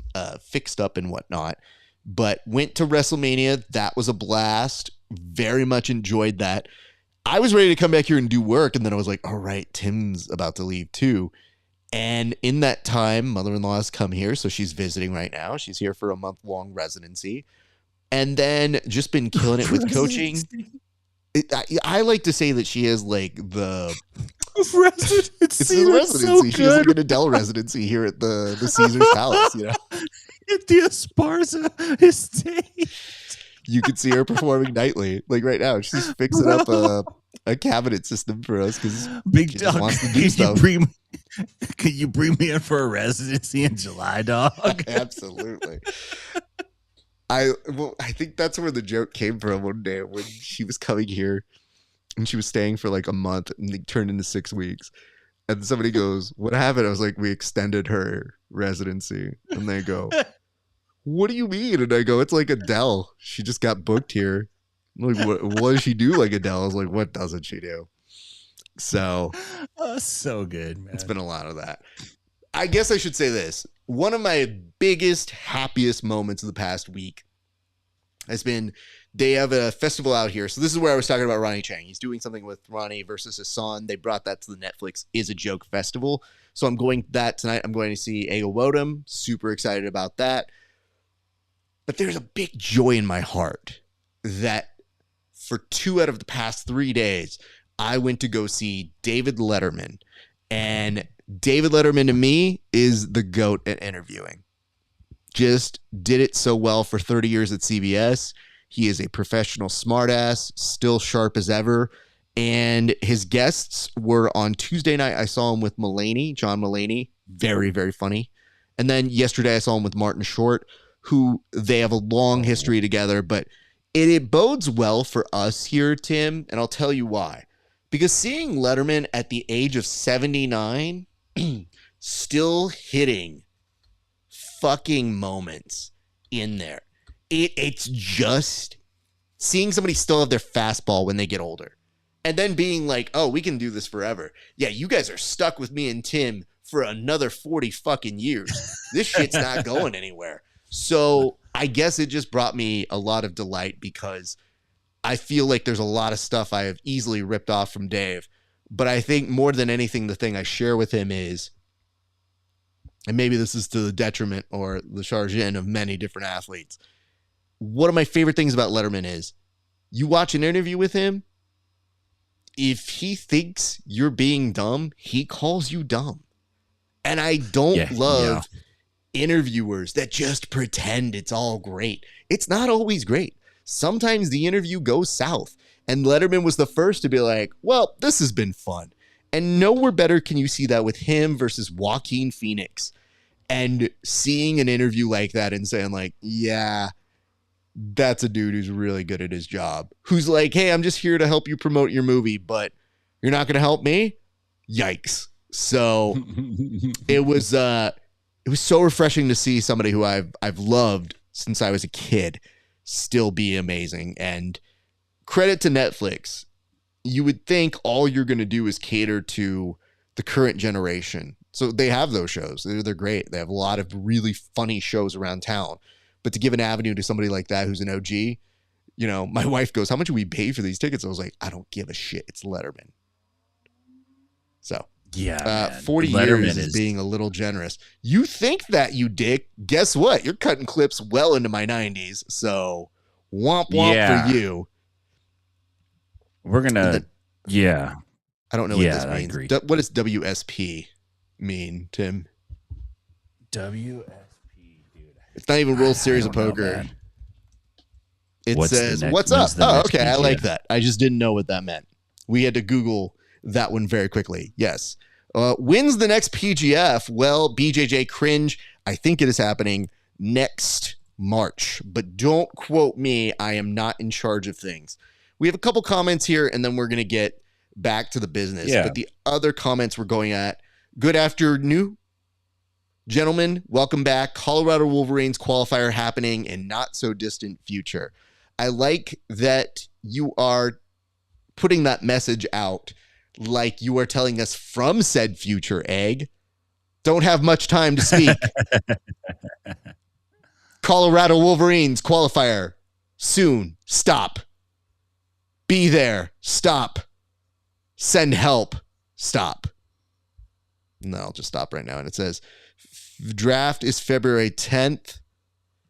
fixed up and whatnot. But went to WrestleMania. That was a blast. Very much enjoyed that. I was ready to come back here and do work. And then I was like, all right, Tim's about to leave too. And in that time, mother-in-law has come here. So she's visiting right now. She's here for a month-long residency. And then just been killing it with coaching. I like to say that she has like the residency. It's the residency. So she has like an Adele residency here at the Caesar's Palace, you know. At the Esparza estate. You can see her performing nightly. Like right now, she's fixing up a cabinet system for us because Big Dog wants to do stuff. Can you bring me in for a residency in July, dog? Absolutely. I think that's where the joke came from one day when she was coming here and she was staying for like a month and it turned into 6 weeks. And somebody goes, what happened? I was like, we extended her residency. And they go, what do you mean? And I go, it's like Adele. She just got booked here. I'm like, what does she do like Adele? I was like, what doesn't she do? So. So good, man. It's been a lot of that. I guess I should say this. One of my biggest, happiest moments of the past week has been they have a festival out here. So this is where I was talking about Ronnie Chang. He's doing something with Ronnie versus Hassan. They brought that to the Netflix Is a Joke festival. So I'm going to that tonight. I'm going to see Ego Wodum. Super excited about that. But there's a big joy in my heart that for 2 out of the past 3 days, I went to go see David Letterman. And David Letterman to me is the GOAT at interviewing. Just did it so well for 30 years at CBS. He is a professional smartass, still sharp as ever. And his guests were on Tuesday night. I saw him with Mulaney, John Mulaney. Very, very funny. And then yesterday I saw him with Martin Short, who they have a long history together. But it bodes well for us here, Tim. And I'll tell you why. Because seeing Letterman at the age of 79 still hitting fucking moments in there. It's just seeing somebody still have their fastball when they get older. And then being like, oh, we can do this forever. Yeah, you guys are stuck with me and Tim for another 40 fucking years. This shit's not going anywhere. So I guess it just brought me a lot of delight because I feel like there's a lot of stuff I have easily ripped off from Dave. But I think more than anything, the thing I share with him is, and maybe this is to the detriment or the chagrin of many different athletes, one of my favorite things about Letterman is you watch an interview with him, if he thinks you're being dumb, he calls you dumb. And I don't love interviewers that just pretend it's all great. It's not always great. Sometimes the interview goes south. And Letterman was the first to be like, well, this has been fun. And nowhere better can you see that with him versus Joaquin Phoenix. And seeing an interview like that and saying like, yeah, that's a dude who's really good at his job. Who's like, hey, I'm just here to help you promote your movie, but you're not going to help me? Yikes. So it was so refreshing to see somebody who I've loved since I was a kid still be amazing. And credit to Netflix. You would think all you're going to do is cater to the current generation. So they have those shows. They're great. They have a lot of really funny shows around town. But to give an avenue to somebody like that who's an OG, you know, my wife goes, how much do we pay for these tickets? I was like, I don't give a shit. It's Letterman. So Yeah, man. 40 years is being a little generous. You think that, you dick. Guess what? You're cutting clips well into my 90s. So womp womp for you. We're going to, I don't know what this means. Agree. What does WSP mean, Tim? WSP, dude. It's not even World Series of Poker. It says, what's up? Oh, okay. PGF? I like that. I just didn't know what that meant. We had to Google that one very quickly. Yes. Wins the next PGF? Well, BJJ cringe. I think it is happening next March, but don't quote me. I am not in charge of things. We have a couple comments here, and then we're going to get back to the business. Yeah. But the other comments we're going at, good afternoon, gentlemen. Welcome back. Colorado Wolverines qualifier happening in not so distant future. I like that you are putting that message out like you are telling us from said future, Egg. Don't have much time to speak. Colorado Wolverines qualifier soon. Stop. Be there. Stop. Send help. Stop. No, I'll just stop right now. And it says draft is February 10th,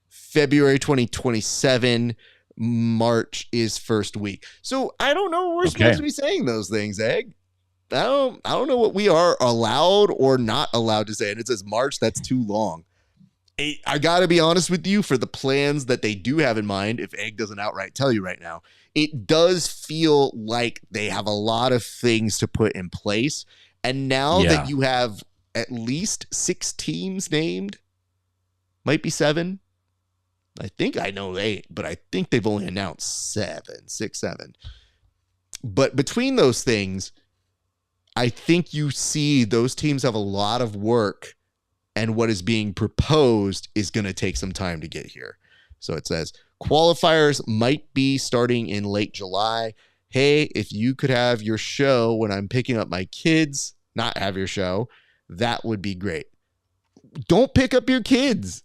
February 2027. March is first week. So I don't know. We're supposed to be saying those things, Egg. I don't know what we are allowed or not allowed to say. And it says March. That's too long. I got to be honest with you, for the plans that they do have in mind, if Egg doesn't outright tell you right now, it does feel like they have a lot of things to put in place. And now that you have at least 6 teams named, might be 7. I think I know 8, but I think they've only announced 6, 7. But between those things, I think you see those teams have a lot of work, and what is being proposed is going to take some time to get here. So it says qualifiers might be starting in late July. Hey, if you could have your show when I'm picking up my kids, not have your show, that would be great. Don't pick up your kids.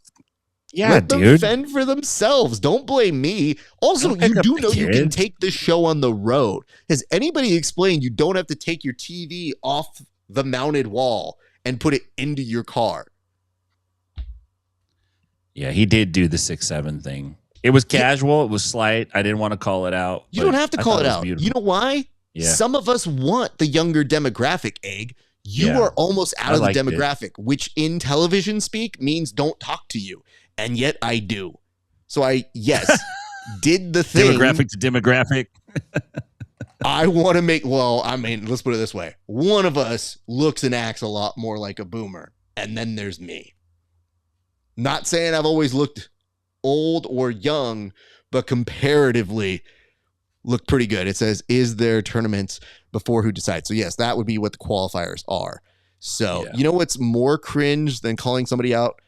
Yeah, let them fend for themselves. Don't blame me. Also, you do know you can take this show on the road. Has anybody explained you don't have to take your TV off the mounted wall and put it into your car? Yeah, he did do the 6-7 thing. It was casual. It was slight. I didn't want to call it out. You don't have to call it out. Beautiful. You know why? Yeah. Some of us want the younger demographic, Egg. You are almost out of the demographic, which in television speak means don't talk to you. And yet I do. So I, did the thing. Demographic to demographic. I want to make, let's put it this way. One of us looks and acts a lot more like a boomer. And then there's me. Not saying I've always looked old or young, but comparatively look pretty good. It says, is there tournaments before who decides? So yes, that would be what the qualifiers are. So you know what's more cringe than calling somebody out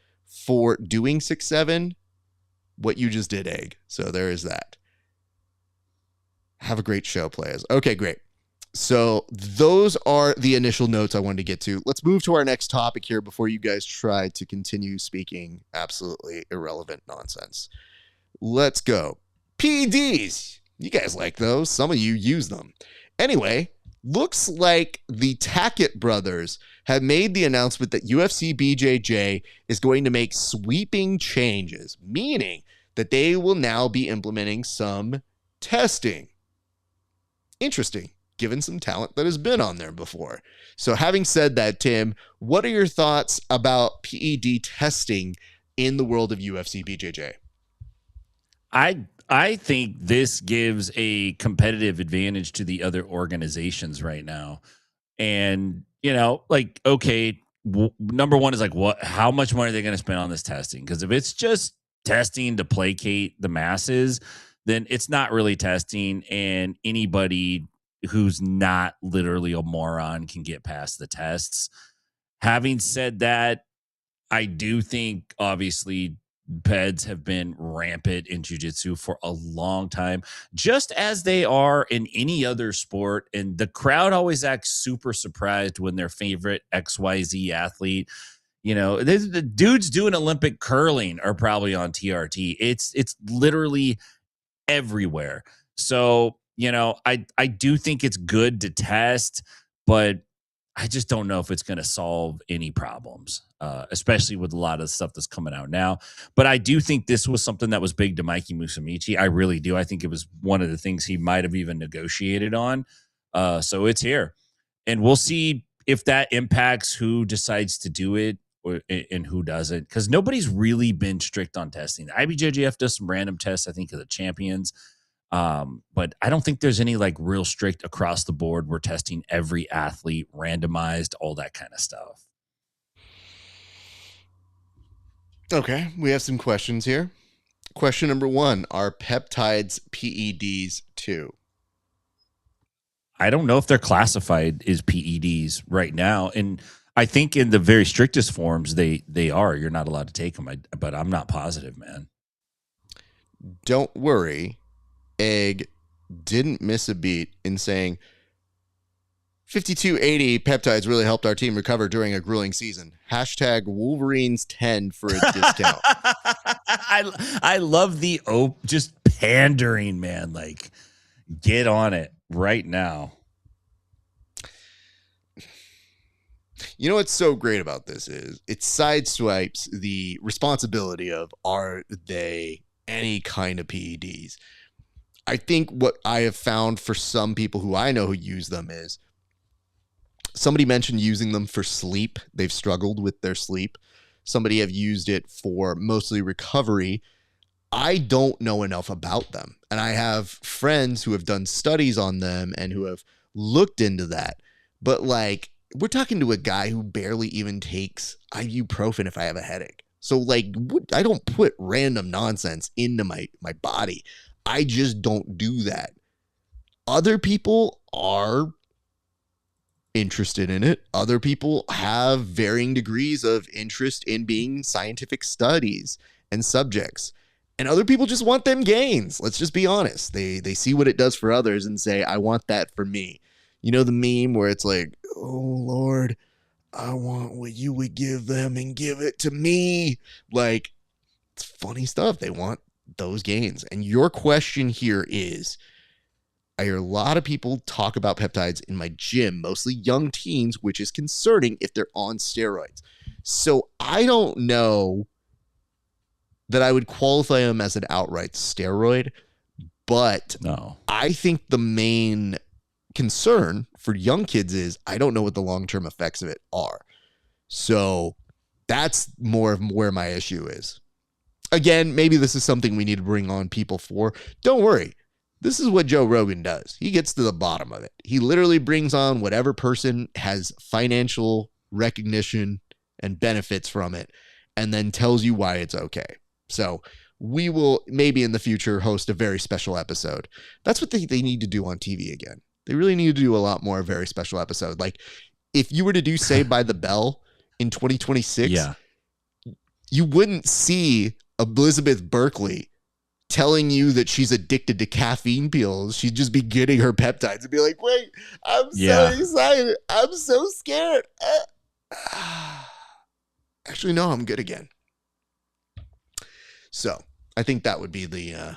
for doing 6-7? What you just did, Egg. So there is that. Have a great show, players. Okay, great. So those are the initial notes I wanted to get to. Let's move to our next topic here before you guys try to continue speaking absolutely irrelevant nonsense. Let's go. PEDs. You guys like those. Some of you use them. Anyway, looks like the Tackett brothers have made the announcement that UFC BJJ is going to make sweeping changes, meaning that they will now be implementing some testing. Interesting, given some talent that has been on there before. So having said that, Tim, what are your thoughts about PED testing in the world of UFC BJJ? I think this gives a competitive advantage to the other organizations right now. And, number one is how much money are they going to spend on this testing? Because if it's just testing to placate the masses, then it's not really testing, and anybody who's not literally a moron can get past the tests. Having said that, I do think obviously PEDs have been rampant in jiu-jitsu for a long time, just as they are in any other sport. And the crowd always acts super surprised when their favorite XYZ athlete, the dudes doing Olympic curling are probably on TRT. It's literally everywhere. So, I do think it's good to test, but I just don't know if it's going to solve any problems, especially with a lot of stuff that's coming out now. But I do think this was something that was big to Mikey Musumeci. I really do. I think it was one of the things he might have even negotiated on. So it's here. And we'll see if that impacts who decides to do it and who doesn't. Because nobody's really been strict on testing. The IBJJF does some random tests, I think, of the champions. But I don't think there's any like real strict across the board. We're testing every athlete, randomized, all that kind of stuff. Okay, we have some questions here. Question number 1, are peptides PEDs too? I don't know if they're classified as PEDs right now. And I think in the very strictest forms, they are. You're not allowed to take them, but I'm not positive, man. Don't worry. Egg didn't miss a beat in saying 5280 peptides really helped our team recover during a grueling season. Hashtag Wolverines 10 for a discount. I love the just pandering, man. Like, get on it right now. You know what's so great about this is it sideswipes the responsibility of, are they any kind of PEDs? I think what I have found for some people who I know who use them is, somebody mentioned using them for sleep. They've struggled with their sleep. Somebody have used it for mostly recovery. I don't know enough about them. And I have friends who have done studies on them and who have looked into that. But like, we're talking to a guy who barely even takes ibuprofen if I have a headache. So like, I don't put random nonsense into my body. I just don't do that. Other people are interested in it. Other people have varying degrees of interest in being scientific studies and subjects. And other people just want them gains. Let's just be honest. They see what it does for others and say, I want that for me. You know the meme where it's like, oh, Lord, I want what you would give them and give it to me. Like, it's funny stuff. They want those gains. And your question here is, I hear a lot of people talk about peptides in my gym, mostly young teens, which is concerning if they're on steroids. So I don't know that I would qualify them as an outright steroid, but no, I think the main concern for young kids is I don't know what the long-term effects of it are. So that's more of where my issue is. Again, maybe this is something we need to bring on people for. Don't worry. This is what Joe Rogan does. He gets to the bottom of it. He literally brings on whatever person has financial recognition and benefits from it, and then tells you why it's okay. So we will maybe in the future host a very special episode. That's what they need to do on TV again. They really need to do a lot more very special episode. Like if you were to do Saved by the Bell in 2026, you wouldn't see Elizabeth Berkley telling you that she's addicted to caffeine pills. She'd just be getting her peptides and be like, wait, I'm so excited. I'm so scared. Actually, no, I'm good again. So I think that would be the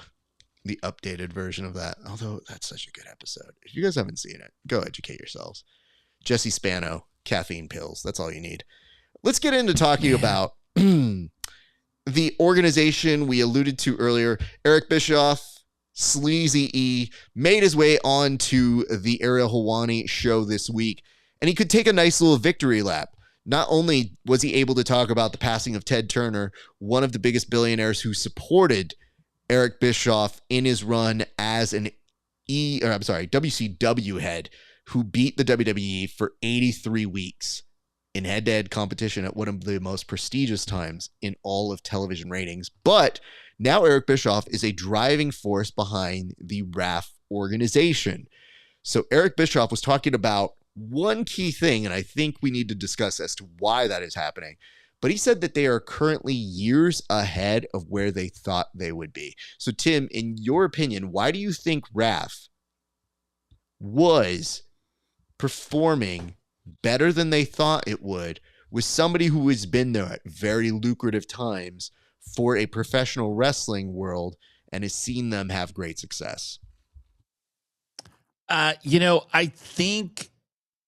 updated version of that. Although that's such a good episode. If you guys haven't seen it, go educate yourselves. Jesse Spano, caffeine pills. That's all you need. Let's get into talking about the organization we alluded to earlier. Eric Bischoff, Sleazy E, made his way on to the Ariel Helwani show this week, and he could take a nice little victory lap. Not only was he able to talk about the passing of Ted Turner, one of the biggest billionaires who supported Eric Bischoff in his run as an WCW head, who beat the WWE for 83 weeks in head-to-head competition at one of the most prestigious times in all of television ratings. But now Eric Bischoff is a driving force behind the RAF organization. So Eric Bischoff was talking about one key thing, and I think we need to discuss as to why that is happening. But he said that they are currently years ahead of where they thought they would be. So Tim, in your opinion, why do you think RAF was performing better than they thought it would with somebody who has been there at very lucrative times for a professional wrestling world and has seen them have great success? I think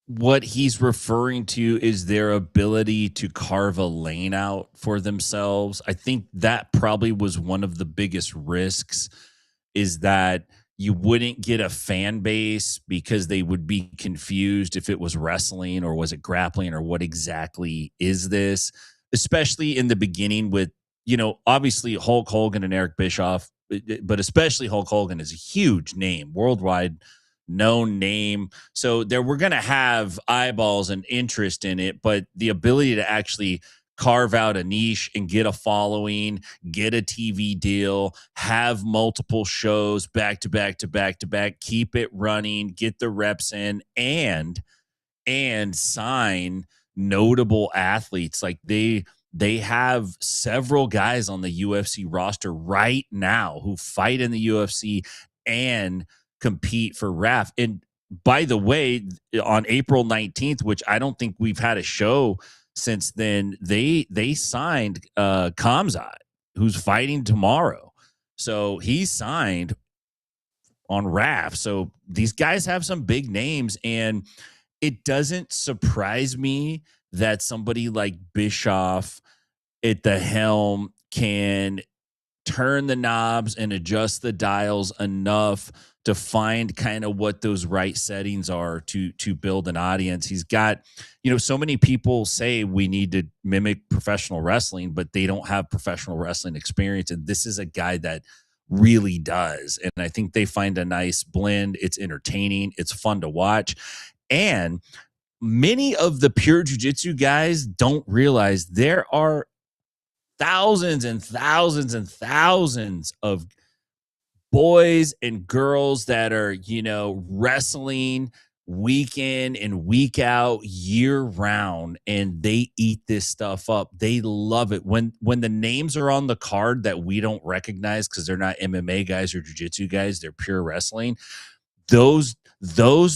what he's referring to is their ability to carve a lane out for themselves. I think that probably was one of the biggest risks, is that you wouldn't get a fan base because they would be confused if it was wrestling or was it grappling or what exactly is this, especially in the beginning with, obviously Hulk Hogan and Eric Bischoff, but especially Hulk Hogan is a huge name, worldwide known name. So there we're going to have eyeballs and interest in it, but the ability to actually carve out a niche and get a following, get a TV deal, have multiple shows back to back to back to back, keep it running, get the reps in, and sign notable athletes. Like they have several guys on the UFC roster right now who fight in the UFC and compete for RAF. And by the way, on April 19th, which I don't think we've had a show since then, they signed Kamzat, who's fighting tomorrow. So he's signed on RAF. So these guys have some big names, and it doesn't surprise me that somebody like Bischoff at the helm can turn the knobs and adjust the dials enough to find kind of what those right settings are to build an audience. He's got, so many people say we need to mimic professional wrestling, but they don't have professional wrestling experience. And this is a guy that really does. And I think they find a nice blend. It's entertaining. It's fun to watch. And many of the pure jiu-jitsu guys don't realize there are thousands and thousands and thousands of boys and girls that are, wrestling week in and week out, year round, and they eat this stuff up. They love it. When the names are on the card that we don't recognize because they're not MMA guys or jiu-jitsu guys, they're pure wrestling. Those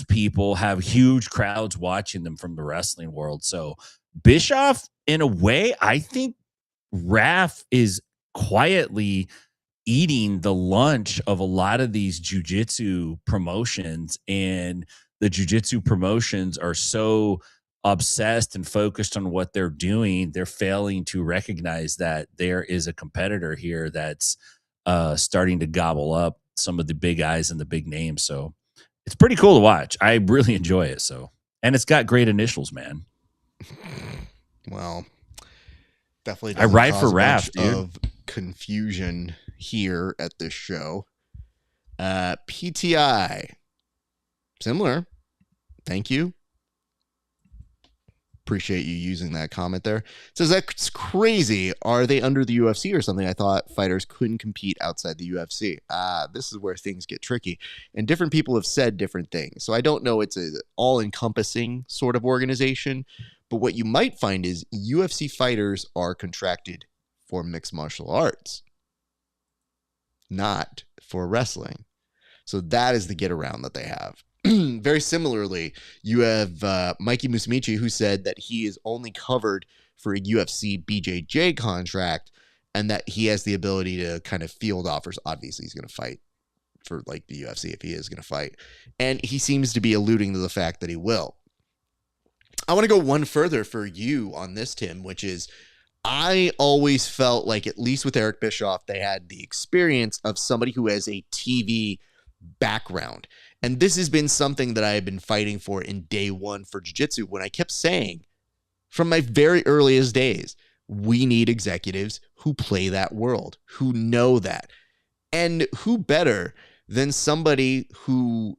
people have huge crowds watching them from the wrestling world. So Bischoff, in a way, I think RAF is quietly eating the lunch of a lot of these jiu-jitsu promotions, and the jiu-jitsu promotions are so obsessed and focused on what they're doing, they're failing to recognize that there is a competitor here that's starting to gobble up some of the big guys and the big names. So it's pretty cool to watch. I really enjoy it. So, and it's got great initials, man. Well, definitely I ride for RAF, dude. Of confusion here at this show. PTI, similar. Thank you. Appreciate you using that comment there. It says that's crazy. Are they under the UFC or something? I thought fighters couldn't compete outside the UFC. This is where things get tricky, and different people have said different things. So I don't know. It's an all-encompassing sort of organization. But what you might find is UFC fighters are contracted for mixed martial arts, not for wrestling. So that is the get around that they have. Very similarly, you have Mikey Musumeci, who said that he is only covered for a UFC BJJ contract and that he has the ability to kind of field offers. Obviously, he's going to fight for like the UFC if he is going to fight. And he seems to be alluding to the fact that he will. I want to go one further for you on this, Tim, which is I always felt like, at least with Eric Bischoff, they had the experience of somebody who has a TV background. And this has been something that I have been fighting for in day one for jiu-jitsu, when I kept saying from my very earliest days, we need executives who play that world, who know that. And who better than somebody who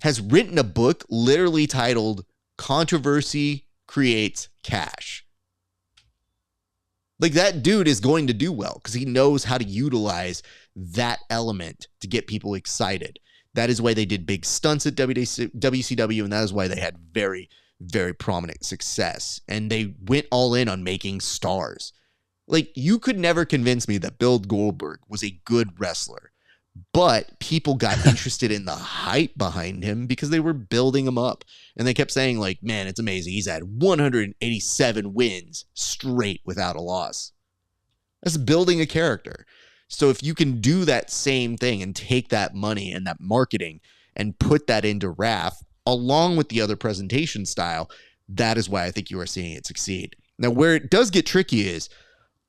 has written a book literally titled Controversy Creates Cash. Like, that dude is going to do well because he knows how to utilize that element to get people excited. That is why they did big stunts at WCW, and that is why they had very, very prominent success. And they went all in on making stars. Like, you could never convince me that Bill Goldberg was a good wrestler, but people got interested in the hype behind him because they were building him up. And they kept saying, like, man, it's amazing. He's had 187 wins straight without a loss. That's building a character. So if you can do that same thing and take that money and that marketing and put that into RAF, along with the other presentation style, that is why I think you are seeing it succeed. Now, where it does get tricky is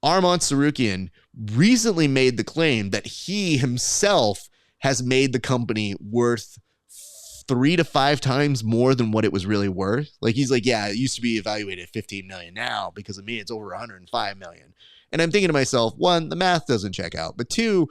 Arman Sarukian recently made the claim that he himself has made the company worth 3 to 5 times more than what it was really worth. Like, he's like, yeah, it used to be evaluated at 15 million. Now, because of me, it's over 105 million. And I'm thinking to myself, one, the math doesn't check out. But two,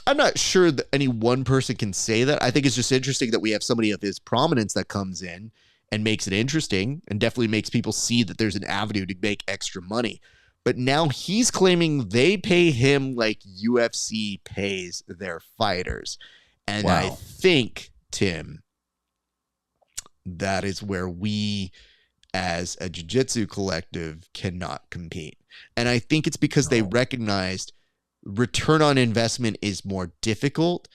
I'm not sure that any one person can say that. I think it's just interesting that we have somebody of his prominence that comes in and makes it interesting and definitely makes people see that there's an avenue to make extra money. But now he's claiming they pay him like UFC pays their fighters. And wow. I think, Tim, that is where we as a jiu-jitsu collective cannot compete. And I think it's because they recognized return on investment is more difficult.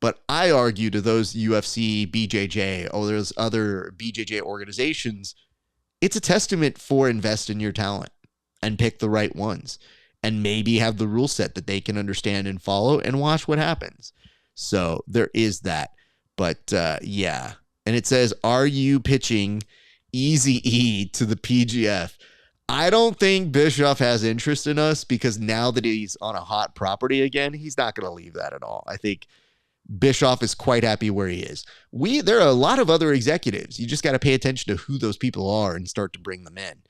But I argue to those UFC, BJJ, or those other BJJ organizations, it's a testament for invest in your talent and pick the right ones and maybe have the rule set that they can understand and follow and watch what happens. So there is that. But yeah. And it says, are you pitching Easy E to the PGF? I don't think Bischoff has interest in us because now that he's on a hot property again, he's not going to leave that at all. I think Bischoff is quite happy where he is. There are a lot of other executives. You just got to pay attention to who those people are and start to bring them in.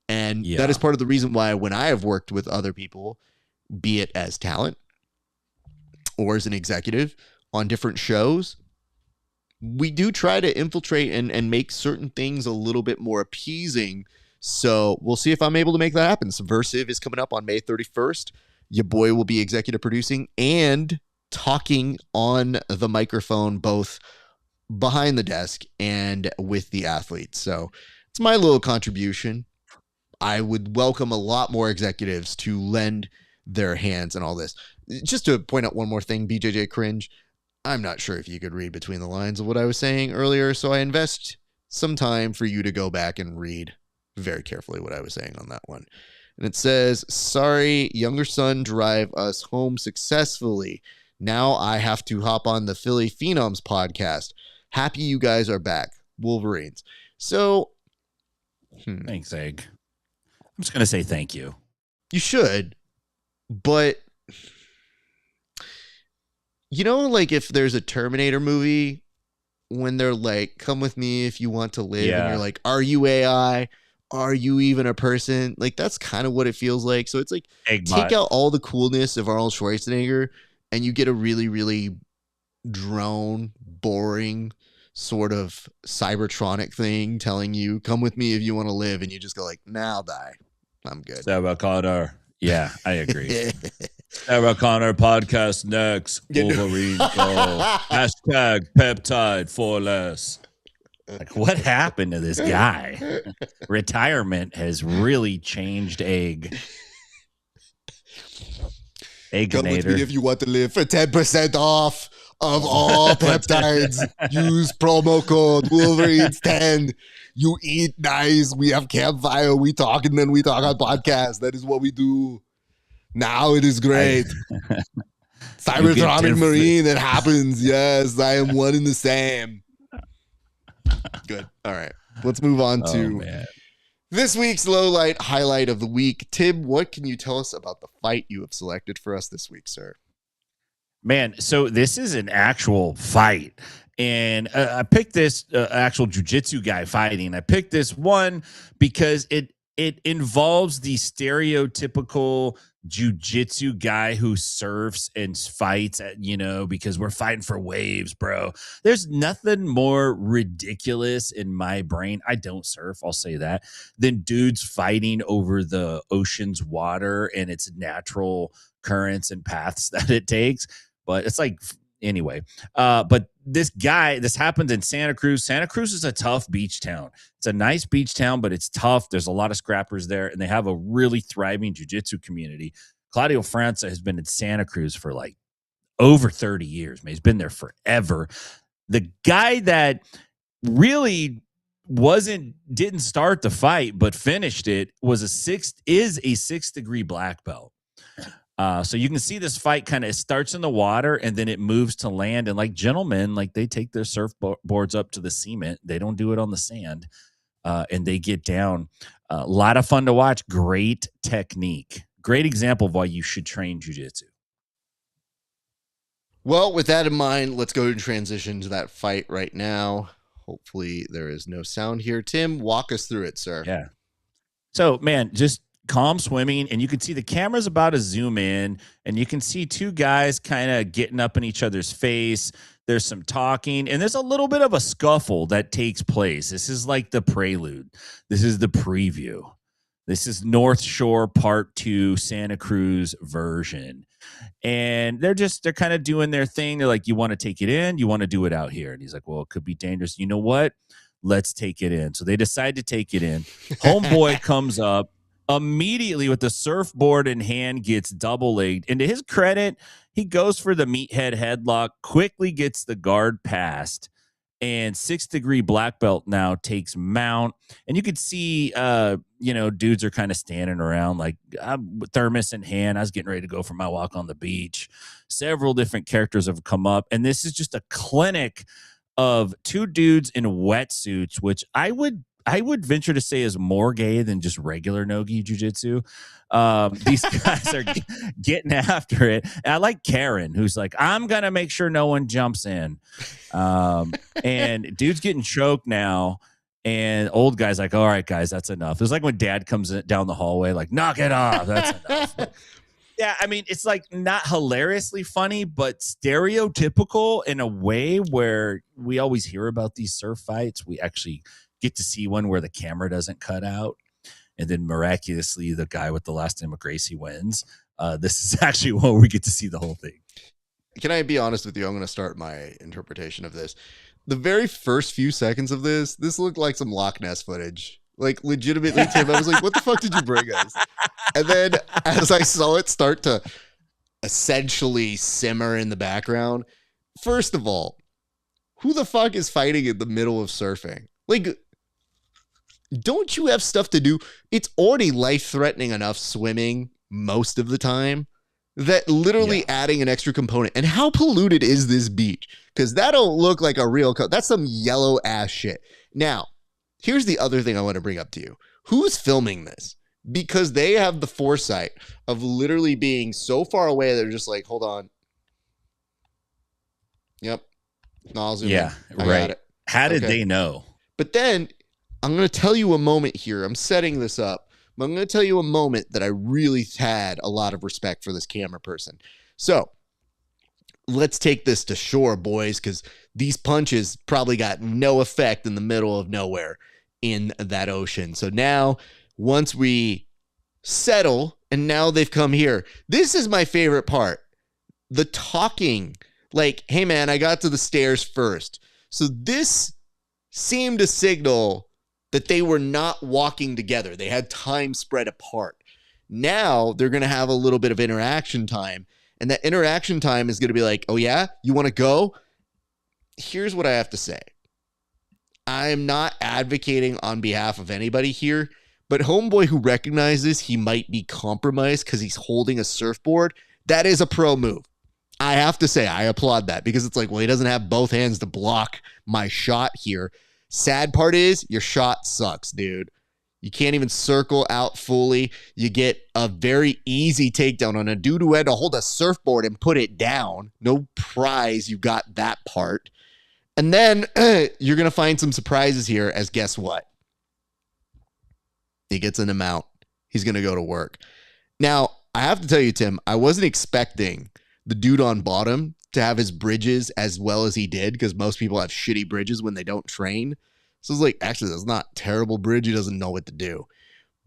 And that is part of the reason why when I have worked with other people, be it as talent or as an executive on different shows, we do try to infiltrate and make certain things a little bit more appeasing. So we'll see if I'm able to make that happen. Subversive is coming up on May 31st. Your boy will be executive producing and talking on the microphone, both behind the desk and with the athletes. So it's my little contribution. I would welcome a lot more executives to lend their hands and all this. Just to point out one more thing, BJJ Cringe, I'm not sure if you could read between the lines of what I was saying earlier, so I invest some time for you to go back and read very carefully what I was saying on that one. And it says, sorry, younger son drive us home successfully. Now I have to hop on the Philly Phenoms podcast. Happy you guys are back. Wolverines. So, thanks, Egg. I'm just going to say thank you. You should, but you know, like if there's a Terminator movie when they're like, come with me if you want to live, and you're like, are you AI? Are you even a person? Like, that's kind of what it feels like. So it's like, take out all the coolness of Arnold Schwarzenegger and you get a really, really drone, boring sort of Cybertronic thing telling you, come with me if you want to live. And you just go like, nah, I'll die. I'm good. Sarah Connor. Yeah, I agree. Sarah Connor podcast next. Wolverine go. Hashtag peptide for less. Like, what happened to this guy? Retirement has really changed Egg. Come with me if you want to live for 10% off of all peptides. Use promo code Wolverines10. You eat nice. We have campfire. We talk and then we talk on podcast. That is what we do. Now it is great. Cybertronic Marine, it happens. Yes, I am one and the same. Good. All right. Let's move on to this week's low light highlight of the week. Tim, what can you tell us about the fight you have selected for us this week, sir? Man, so this is an actual fight. And I picked this actual jiu-jitsu guy fighting. I picked this one because it involves the stereotypical jiu-jitsu guy who surfs and fights, because we're fighting for waves, bro. There's nothing more ridiculous in my brain. I don't surf, I'll say that, than dudes fighting over the ocean's water and its natural currents and paths that it takes. But it's like, anyway, but this happens in Santa Cruz. Santa Cruz is a tough beach town. It's a nice beach town, but it's tough. There's a lot of scrappers there, and they have a really thriving jiu-jitsu community. Claudio França has been in Santa Cruz for like over 30 years. Man, he's been there forever. The guy that really didn't start the fight, but finished it is a 6th degree black belt. So you can see this fight kind of starts in the water and then it moves to land. And like gentlemen, like they take their surfboards up to the cement. They don't do it on the sand. And they get down. A lot of fun to watch. Great technique. Great example of why you should train jiu-jitsu. Well, with that in mind, let's go and transition to that fight right now. Hopefully there is no sound here. Tim, walk us through it, sir. Yeah. So, man, just calm swimming, and you can see the camera's about to zoom in, and you can see two guys kind of getting up in each other's face. There's some talking, and there's a little bit of a scuffle that takes place. This is like the prelude. This is the preview. This is North Shore Part 2 Santa Cruz version. And they're kind of doing their thing. They're like, you want to take it in? You want to do it out here? And he's like, well, it could be dangerous. You know what? Let's take it in. So they decide to take it in. Homeboy comes up immediately with the surfboard in hand, gets double-legged. And to his credit, he goes for the meathead headlock, quickly gets the guard passed, and 6th-degree black belt now takes mount. And you could see, dudes are kind of standing around like thermos in hand. I was getting ready to go for my walk on the beach. Several different characters have come up, and this is just a clinic of two dudes in wetsuits, which I would venture to say is more gay than just regular no-gi jiu-jitsu. These guys are getting after it. And I like Karen, who's like, I'm going to make sure no one jumps in. And dude's getting choked now. And old guy's like, all right, guys, that's enough. It's like when dad comes down the hallway, like, knock it off. That's enough. Yeah, I mean, it's like not hilariously funny, but stereotypical in a way where we always hear about these surf fights. We actually get to see one where the camera doesn't cut out. And then miraculously, the guy with the last name of Gracie wins. This is actually where we get to see the whole thing. Can I be honest with you? I'm going to start my interpretation of this. The very first few seconds of this looked like some Loch Ness footage. Like, legitimately, Tim, I was like, what the fuck did you bring us? And then as I saw it start to essentially simmer in the background, first of all, who the fuck is fighting in the middle of surfing? Like, don't you have stuff to do? It's already life-threatening enough swimming most of the time that literally adding an extra component. And how polluted is this beach? Because that don't look like a real that's some yellow ass shit. Now, here's the other thing I want to bring up to you. Who's filming this? Because they have the foresight of literally being so far away, they're just like, hold on. Yep. No, I'll zoom in. I got it. How did they know? But then I'm going to tell you a moment here. I'm setting this up. But I'm going to tell you a moment that I really had a lot of respect for this camera person. So let's take this to shore, boys, because these punches probably got no effect in the middle of nowhere in that ocean. So now, once we settle, and now they've come here, this is my favorite part. The talking, like, hey, man, I got to the stairs first. So this seemed to signal that they were not walking together. They had time spread apart. Now they're going to have a little bit of interaction time. And that interaction time is going to be like, oh, yeah, you want to go? Here's what I have to say. I'm not advocating on behalf of anybody here, but homeboy who recognizes he might be compromised because he's holding a surfboard, that is a pro move. I have to say, I applaud that because it's like, well, he doesn't have both hands to block my shot here. Sad part is your shot sucks, dude. You can't even circle out fully. You get a very easy takedown on a dude who had to hold a surfboard and put it down. No prize. You got that part. And then you're going to find some surprises here as guess what? He gets an amount. He's going to go to work. Now, I have to tell you, Tim, I wasn't expecting the dude on bottom to have his bridges as well as he did, because most people have shitty bridges when they don't train. So it's like, actually, that's not terrible bridge. He doesn't know what to do.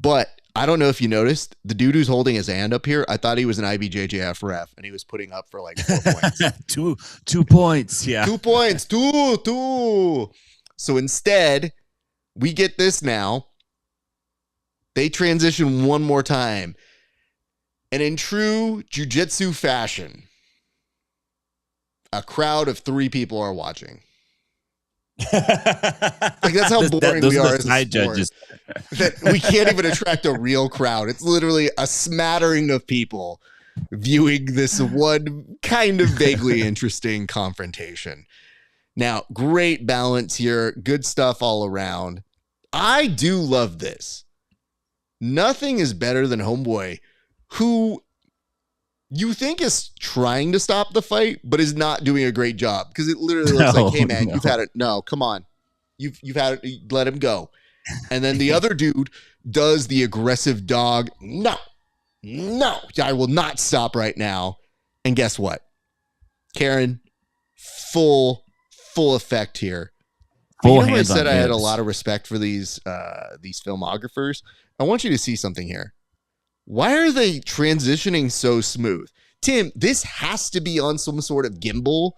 But I don't know if you noticed, the dude who's holding his hand up here, I thought he was an IBJJF ref, and he was putting up for like 4 points. 2 points, yeah. 2 points, two. So instead, we get this now. They transition one more time. And in true jiu-jitsu fashion, a crowd of 3 people are watching. Like, that's how boring we are as a sport. Judges. That we can't even attract a real crowd. It's literally a smattering of people viewing this one kind of vaguely interesting confrontation. Now, great balance here. Good stuff all around. I do love this. Nothing is better than Homeboy, who you think is trying to stop the fight, but is not doing a great job, because it literally looks like, hey, man, you've had it. No, come on. You've had it. Let him go. And then the other dude does the aggressive dog. No, I will not stop right now. And guess what? Karen, full effect here. Full you know, hands I said on I had a hips. lot of respect for these filmographers. I want you to see something here. Why are they transitioning so smooth? Tim, this has to be on some sort of gimbal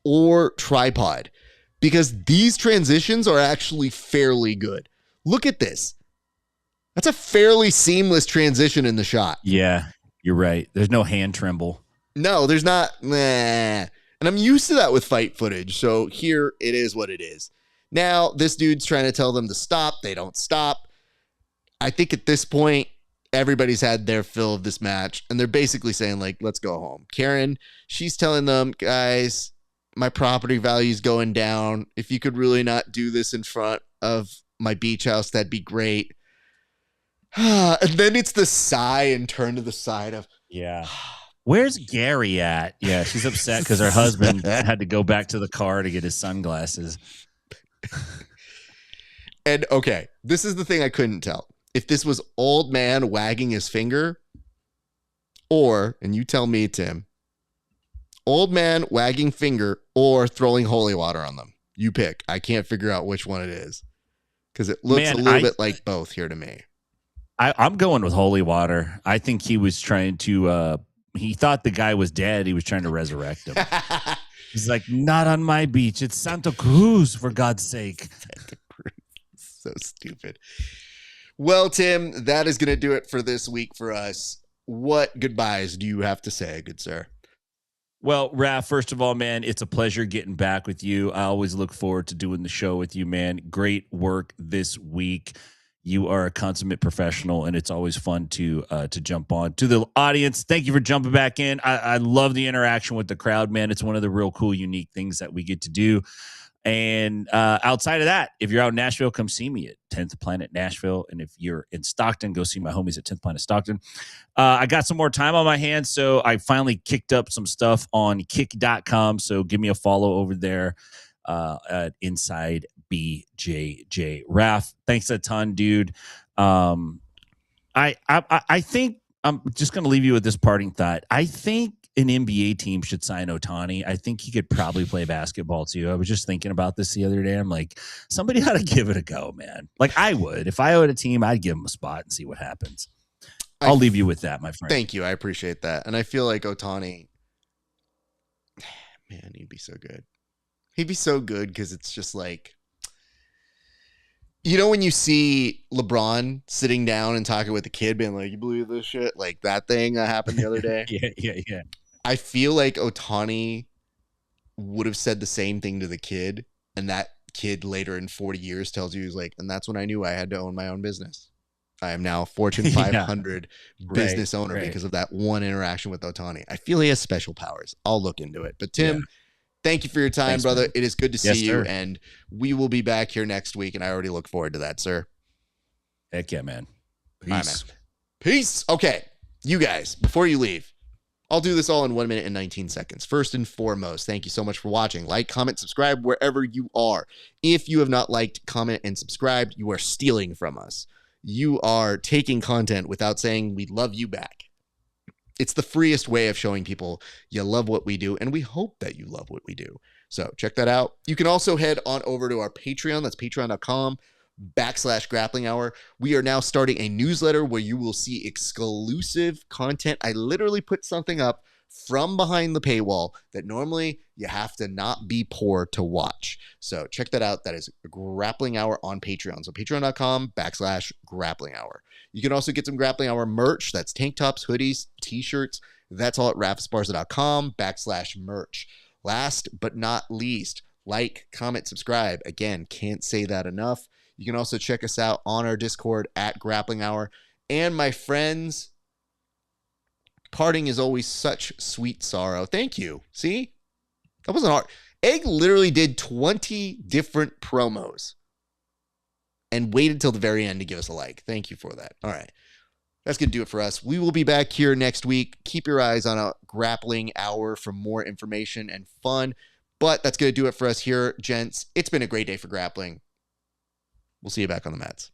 or tripod, because these transitions are actually fairly good. Look at this. That's a fairly seamless transition in the shot. Yeah, you're right. There's no hand tremble. No, there's not. Nah. And I'm used to that with fight footage. So here it is what it is. Now, this dude's trying to tell them to stop. They don't stop. I think at this point, everybody's had their fill of this match, and they're basically saying, like, let's go home. Karen, she's telling them, guys, my property value's going down. If you could really not do this in front of my beach house, that'd be great. And then it's the sigh and turn to the side of, yeah. Where's Gary at? Yeah, she's upset because her husband had to go back to the car to get his sunglasses. And okay, this is the thing I couldn't tell. If this was old man wagging his finger, or, and you tell me, Tim, old man wagging finger or throwing holy water on them. You pick. I can't figure out which one it is, because it looks a little bit like both here to me. I'm going with holy water. I think he was trying to, he thought the guy was dead. He was trying to resurrect him. He's like, not on my beach. It's Santa Cruz, for God's sake. Santa Cruz. So stupid. Well, Tim, that is going to do it for this week for us. What goodbyes do you have to say, good sir? Well, Raf, first of all, man, it's a pleasure getting back with you. I always look forward to doing the show with you, man. Great work this week. You are a consummate professional, and it's always fun to jump on. To the audience, thank you for jumping back in. I love the interaction with the crowd, man. It's one of the real cool, unique things that we get to do. And outside of that, if you're out in Nashville, come see me at 10th Planet Nashville. And if you're in Stockton, go see my homies at 10th Planet Stockton. I got some more time on my hands, so I finally kicked up some stuff on kick.com. So give me a follow over there at Inside BJJ. Raf, thanks a ton, dude. I think I'm just going to leave you with this parting thought. I think an NBA team should sign Ohtani. I think he could probably play basketball too. I was just thinking about this the other day. I'm like, somebody ought to give it a go, man. Like I would. If I had a team, I'd give him a spot and see what happens. I'll leave you with that, my friend. Thank you. I appreciate that. And I feel like Ohtani, man, he'd be so good. He'd be so good because it's just like, you know, when you see LeBron sitting down and talking with the kid, being like, you believe this shit? Like that thing that happened the other day. Yeah. I feel like Ohtani would have said the same thing to the kid, and that kid later in 40 years tells you, he's like, and that's when I knew I had to own my own business. I am now a Fortune 500 business owner because of that one interaction with Ohtani. I feel he has special powers. I'll look into it. But Tim, thank you for your time, thanks, brother. Man. It is good to see you, sir. and we will be back here next week, and I already look forward to that, sir. Heck yeah, man. Peace. Right, man. Peace. Okay, you guys, before you leave, I'll do this all in 1 minute and 19 seconds. First and foremost, thank you so much for watching. Like, comment, subscribe wherever you are. If you have not liked, comment, and subscribed, you are stealing from us. You are taking content without saying we love you back. It's the freest way of showing people you love what we do, and we hope that you love what we do. So check that out. You can also head on over to our Patreon. That's patreon.com/grappling hour. We are now starting a newsletter where you will see exclusive content. I literally put something up from behind the paywall that normally you have to not be poor to watch. So check that out. That is Grappling Hour on Patreon. So patreon.com/grappling hour. You can also get some Grappling Hour merch. That's tank tops, hoodies, t-shirts. That's all at rafesparza.com/merch. Last but not least, like, comment, subscribe. Again, can't say that enough. You can also check us out on our Discord at Grappling Hour. And my friends, Parting is always such sweet sorrow. Thank you. See? That wasn't hard. Egg literally did 20 different promos and waited till the very end to give us a like. Thank you for that. All right. That's going to do it for us. We will be back here next week. Keep your eyes on a grappling hour for more information and fun. But that's going to do it for us here, gents. It's been a great day for grappling. We'll see you back on the mats.